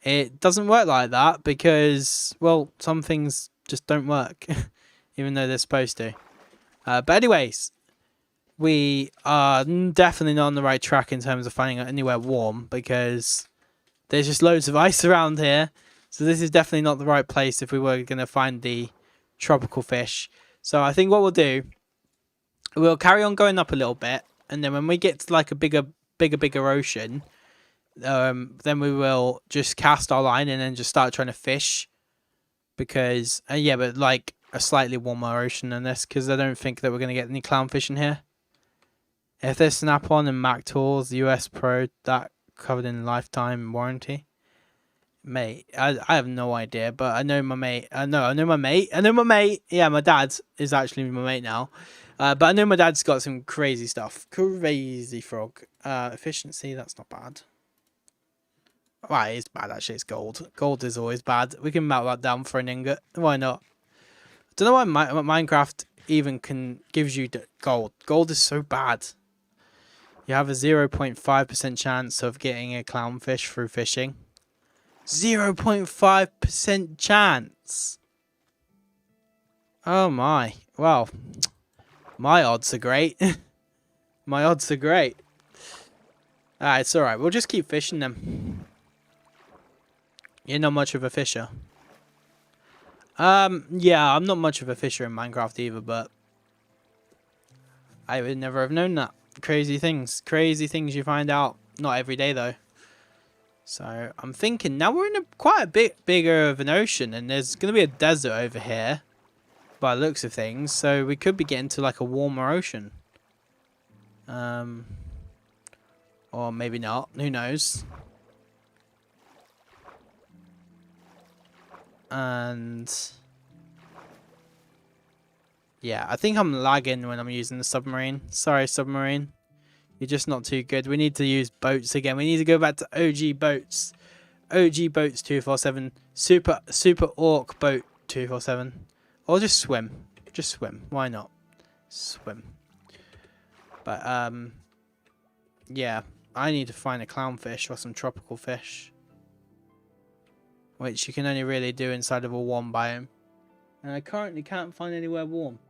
it doesn't work like that because, well, some things just don't work, even though they're supposed to. But anyways, we are definitely not on the right track in terms of finding anywhere warm because there's just loads of ice around here. So this is definitely not the right place if we were going to find the tropical fish. So I think what we'll do, we'll carry on going up a little bit. And then when we get to like a bigger ocean, then we will just cast our line and then just start trying to fish. Because, yeah, but like a slightly warmer ocean than this, because I don't think that we're going to get any clownfish in here. If there's Snap-on and Mac Tools, US Pro, that covered in lifetime warranty. Mate, I have no idea, but I know my mate. I know my mate. Yeah, my dad is actually my mate now. But I know my dad's got some crazy stuff. Crazy frog. Efficiency, that's not bad. Well, it is bad actually, it's gold. Gold is always bad. We can melt that down for an ingot. Why not? I don't know why Minecraft even gives you gold. Gold is so bad. You have a 0.5% chance of getting a clownfish through fishing. 0.5% chance. Oh my. Well, my odds are great. My odds are great. It's alright. We'll just keep fishing them. You're not much of a fisher. Yeah, I'm not much of a fisher in Minecraft either, but I would never have known that. Crazy things you find out. Not every day though. So I'm thinking now we're in quite a bit bigger of an ocean, and there's going to be a desert over here by the looks of things. So we could be getting to like a warmer ocean. Or maybe not. Who knows? And yeah, I think I'm lagging when I'm using the submarine. Sorry, submarine. You're just not too good. We need to use boats again. We need to go back to OG boats. OG boats 247. Super Orc boat 247. Or just swim. Just swim. Why not? Swim. But yeah, I need to find a clownfish or some tropical fish, which you can only really do inside of a warm biome. And I currently can't find anywhere warm.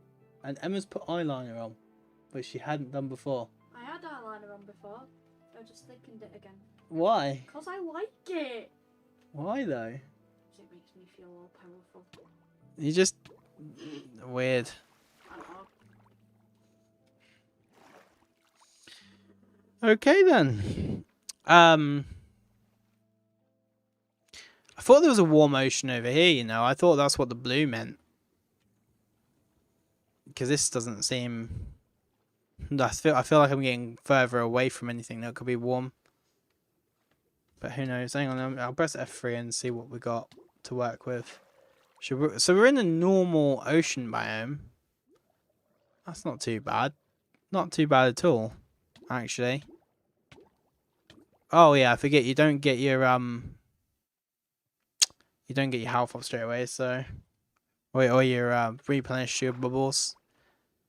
And Emma's put eyeliner on, which she hadn't done before. I had eyeliner on before. I just thickened it again. Why? Because I like it. Why though? Because it makes me feel all powerful. You just weird. I don't know. Okay then. I thought there was a warm ocean over here, you know. I thought that's what the blue meant. Because this doesn't seem... I feel like I'm getting further away from anything that could be warm. But who knows? Hang on, I'll press F3 and see what we got to work with. So we're in a normal ocean biome. That's not too bad. Not too bad at all, actually. Oh yeah, I forget you don't get your health up straight away, so or your replenish your bubbles.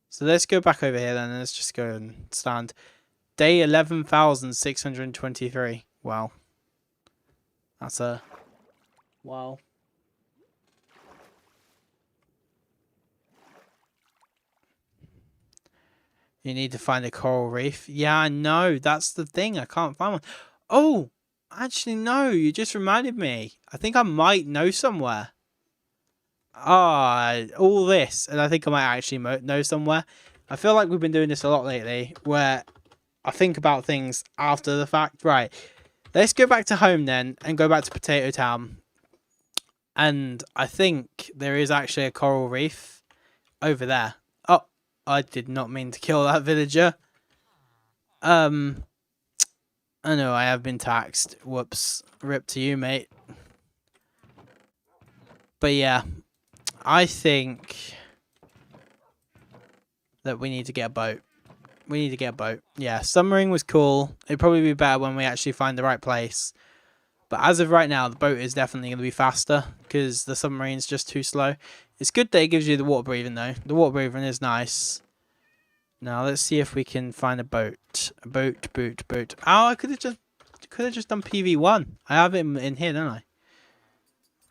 So let's go back over here then, and let's just go and stand. Day 11,623. Wow. That's a wow. You need to find a coral reef. Yeah, I know. That's the thing. I can't find one. Oh, actually, no. You just reminded me. I think I might know somewhere. All this. And I think I might actually know somewhere. I feel like we've been doing this a lot lately, where I think about things after the fact. Right. Let's go back to home then and go back to Potato Town. And I think there is actually a coral reef over there. Oh, I did not mean to kill that villager. I know I have been taxed. Whoops. Rip to you, mate. But yeah, I think that we need to get a boat. We need to get a boat. Yeah, submarine was cool. It'd probably be better when we actually find the right place. But as of right now, the boat is definitely going to be faster because the submarine's just too slow. It's good that it gives you the water breathing though. The water breathing is nice. Now let's see if we can find a boat. A boat. Oh, I could have just done PV1. I have it in here, don't I?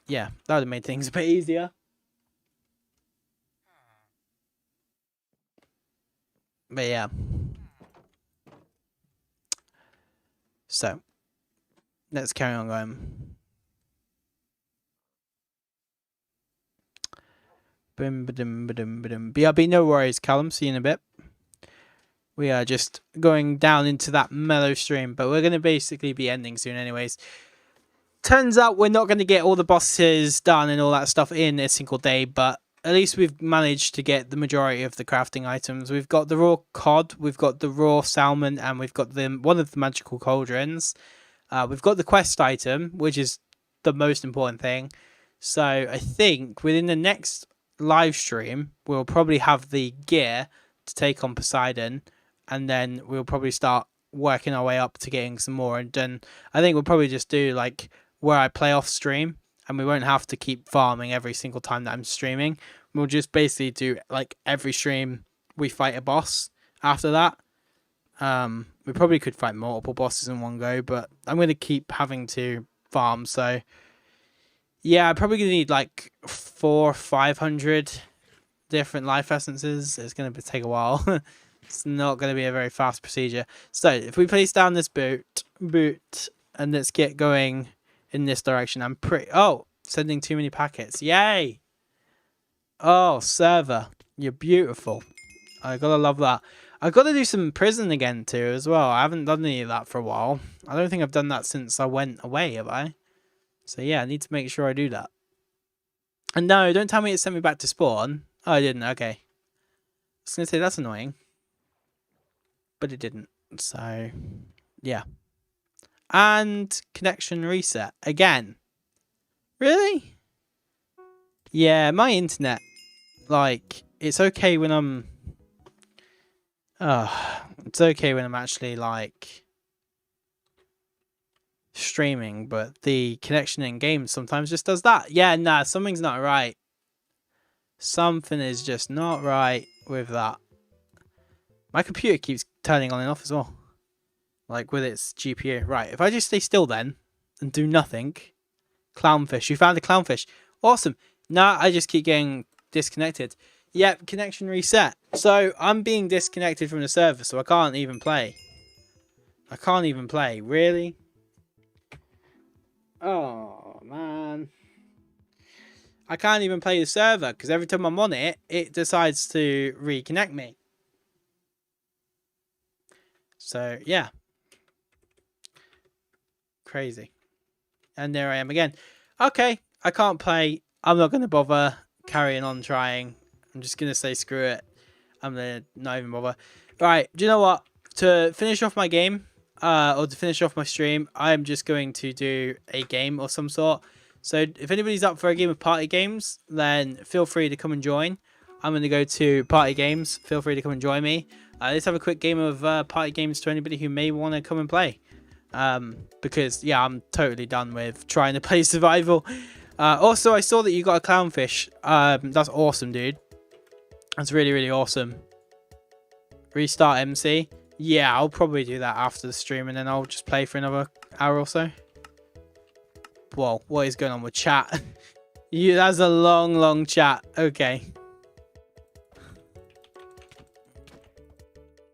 Yeah, that would have made things a bit easier. But yeah. So, let's carry on going. BRB, no worries, Callum. See you in a bit. We are just going down into that mellow stream, but we're going to basically be ending soon anyways. Turns out we're not going to get all the bosses done and all that stuff in a single day, but at least we've managed to get the majority of the crafting items. We've got the raw cod, we've got the raw salmon, and we've got one of the magical cauldrons. We've got the quest item, which is the most important thing. So I think within the next live stream, we'll probably have the gear to take on Poseidon, and then we'll probably start working our way up to getting some more. And then I think we'll probably just do like where I play off stream, and we won't have to keep farming every single time that I'm streaming. we'll just basically do like every stream we fight a boss after that. We probably could fight multiple bosses in one go, but I'm going to keep having to farm. So yeah, I'm probably going to need like 400 or 500 different life essences. It's going to take a while. It's not going to be a very fast procedure. So if we place down this boot, and let's get going in this direction. I'm pretty... Oh, sending too many packets. Yay! Oh, server. You're beautiful. I gotta love that. I've got to do some prison again too as well. I haven't done any of that for a while. I don't think I've done that since I went away, have I? So yeah, I need to make sure I do that. And no, don't tell me it sent me back to spawn. Oh, I didn't. Okay. I was going to say, that's annoying. But it didn't. So, yeah. And connection reset. Again. Really? Yeah, my internet. Like, it's okay when I'm... it's okay when I'm actually, like... streaming, but the connection in games sometimes just does that. Yeah, nah, something's not right. Something is just not right with that. My computer keeps turning on and off as well. Like with its GPU. Right, if I just stay still then and do nothing. Clownfish. You found a clownfish. Awesome. Nah, I just keep getting disconnected. Yep, connection reset. So I'm being disconnected from the server, so I can't even play. I can't even play. Really? Oh, man. I can't even play the server because every time I'm on it, it decides to reconnect me. So, yeah. Crazy. And there I am again. Okay, I can't play. I'm not going to bother carrying on trying. I'm just going to say screw it. I'm going to not even bother. Right, do you know what? To finish off my game, or to finish off my stream, I'm just going to do a game of some sort. So if anybody's up for a game of party games, then feel free to come and join. I'm going to go to party games. Feel free to come and join me. Let's have a quick game of party games to anybody who may want to come and play. Because, yeah, I'm totally done with trying to play survival. Also, I saw that you got a clownfish. That's awesome, dude. That's really, really awesome. Restart MC. Yeah, I'll probably do that after the stream, and then I'll just play for another hour or so. Whoa, what is going on with chat? That's a long, long chat. Okay.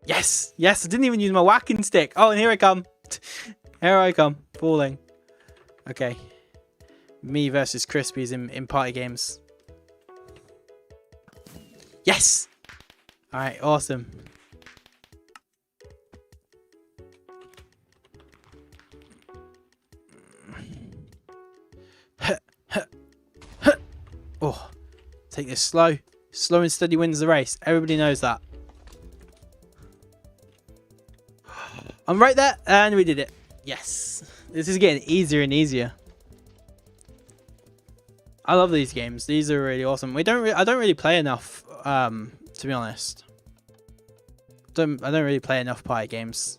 Yes, yes, I didn't even use my whacking stick. Oh, and here I come. Here I come, falling. Okay. Me versus Crispies in party games. Yes! Alright, awesome. Oh, take this slow. Slow and steady wins the race. Everybody knows that. I'm right there, and we did it. Yes. This is getting easier and easier. I love these games. These are really awesome. I don't really play enough, to be honest. I don't really play enough party games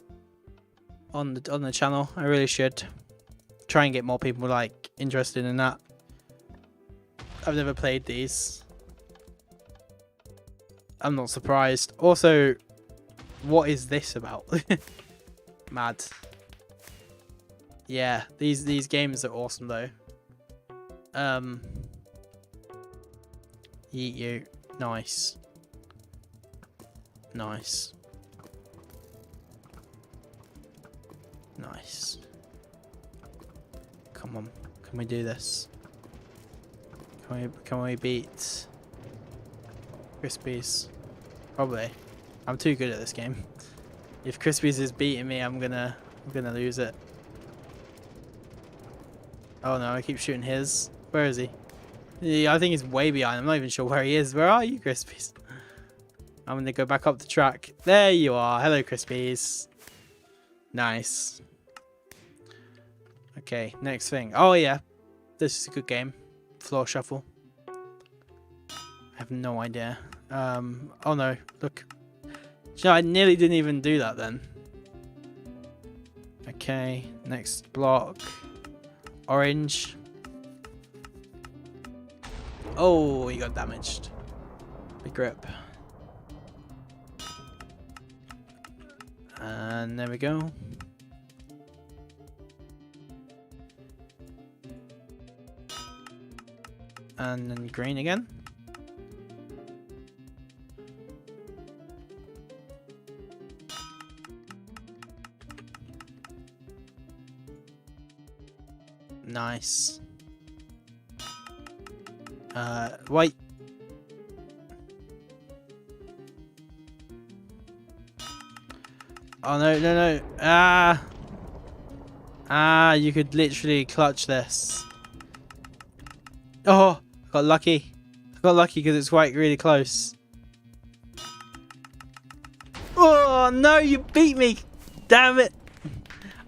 on the channel. I really should try and get more people like interested in that. I've never played these. I'm not surprised. Also, what is this about? Mad. Yeah, these games are awesome though. Eat you. Nice. Nice. Nice. Come on. Can we do this? Can we beat Crispies? Probably. I'm too good at this game. If Crispies is beating me, I'm gonna lose it. Oh no, I keep shooting his. Where is he? Yeah, I think he's way behind. I'm not even sure where he is. Where are you, Crispies? I'm gonna go back up the track. There you are. Hello, Crispies. Nice. Okay, next thing. Oh yeah, this is a good game. Floor shuffle. I have no idea. Oh no, look. You know, I nearly didn't even do that then. Okay, next block. Orange. Oh, he got damaged. Big grip. And there we go. And then green again. Nice. White. Oh no, no, no. You could literally clutch this. Oh, I got lucky. I got lucky because it's quite really close. Oh no, you beat me. Damn it.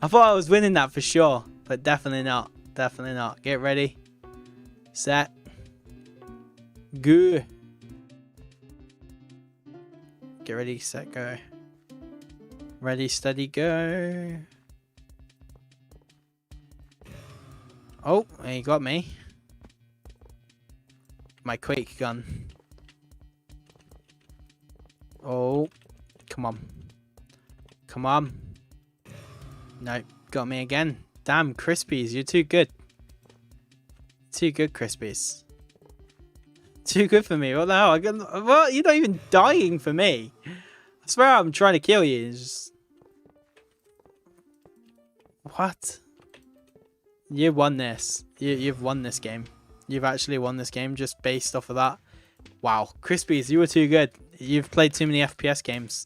I thought I was winning that for sure, but definitely not. Definitely not. Get ready. Set. Go. Get ready, set, go. Ready, steady, go. Oh, he got me. My quake gun. Oh, come on. Come on. No, got me again. Damn, Crispies, you're too good. Too good, Crispies. Too good for me. What the hell? What? You're not even dying for me. I swear I'm trying to kill you. It's just... What? You won this. You've won this game. You've actually won this game just based off of that. Wow. Crispies, you were too good. You've played too many FPS games.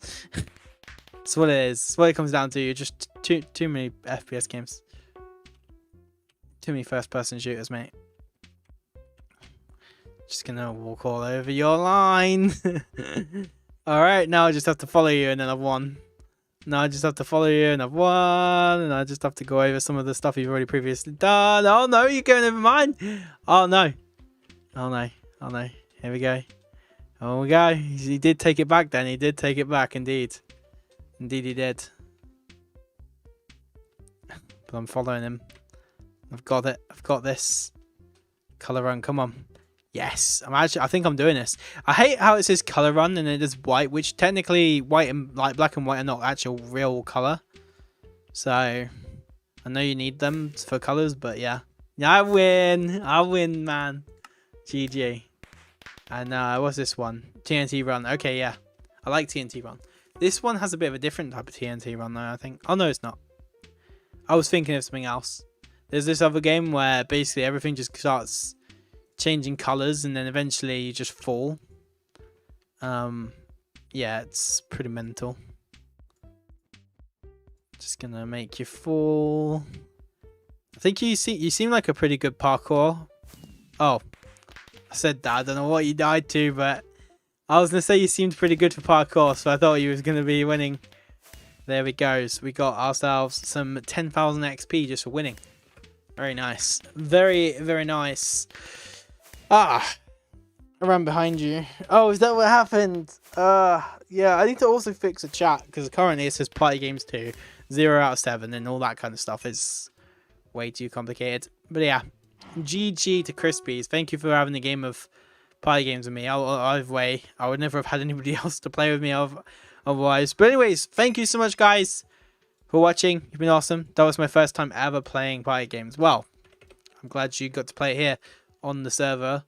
That's what it is. That's what it comes down to. You're just too many FPS games. Too many first-person shooters, mate. Just gonna walk all over your line. Alright, now I just have to follow you and then I've won. Now I just have to follow you and I've won. And I just have to go over some of the stuff you've already previously done. Oh no, you're going over mine. Oh no. Oh no. Oh no. Here we go. Oh we go. He did take it back then. He did take it back indeed. Indeed he did. But I'm following him. I've got it. I've got this. Color run, come on. Yes, I think I'm doing this. I hate how it says color run and it is white, which technically white and like black and white are not actual real color. So I know you need them for colors, but yeah. I win, man. GG. And what's this one? TNT Run. Okay, yeah. I like TNT Run. This one has a bit of a different type of TNT Run though, I think. Oh no, it's not. I was thinking of something else. There's this other game where basically everything just starts changing colors and then eventually you just fall. Yeah, it's pretty mental. Just gonna make you fall. I think you seem like a pretty good parkour. Oh, I said that. I don't know what you died to, but I was gonna say you seemed pretty good for parkour, so I thought you was gonna be winning. There we go. So we got ourselves some 10,000 XP just for winning. Very nice. Very, very nice. Ah, I ran behind you. Oh, is that what happened? Yeah, I need to also fix the chat because currently it says party games 2, 0 out of 7, and all that kind of stuff is way too complicated. But yeah, GG to Crispies. Thank you for having a game of party games with me. Either way, I would never have had anybody else to play with me otherwise. But anyways, thank you so much, guys, for watching. You've been awesome. That was my first time ever playing party games. Well, I'm glad you got to play it here on the server,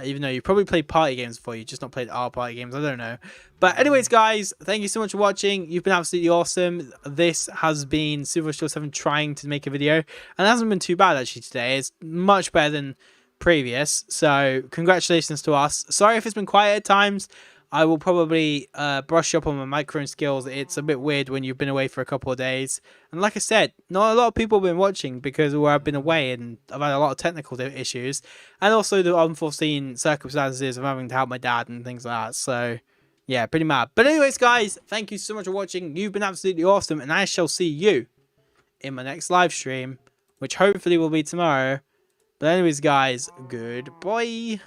even though you probably played party games before, you just not played our party games. I don't know. But anyways, guys, thank you so much for watching. You've been absolutely awesome. This has been Silver7 trying to make a video, and it hasn't been too bad actually today. It's much better than previous, so congratulations to us. Sorry if it's been quiet at times. I will probably brush up on my microphone skills. It's a bit weird when you've been away for a couple of days. And like I said, not a lot of people have been watching because I've been away and I've had a lot of technical issues. And also the unforeseen circumstances of having to help my dad and things like that. So, yeah, pretty mad. But anyways, guys, thank you so much for watching. You've been absolutely awesome. And I shall see you in my next live stream, which hopefully will be tomorrow. But anyways, guys, goodbye.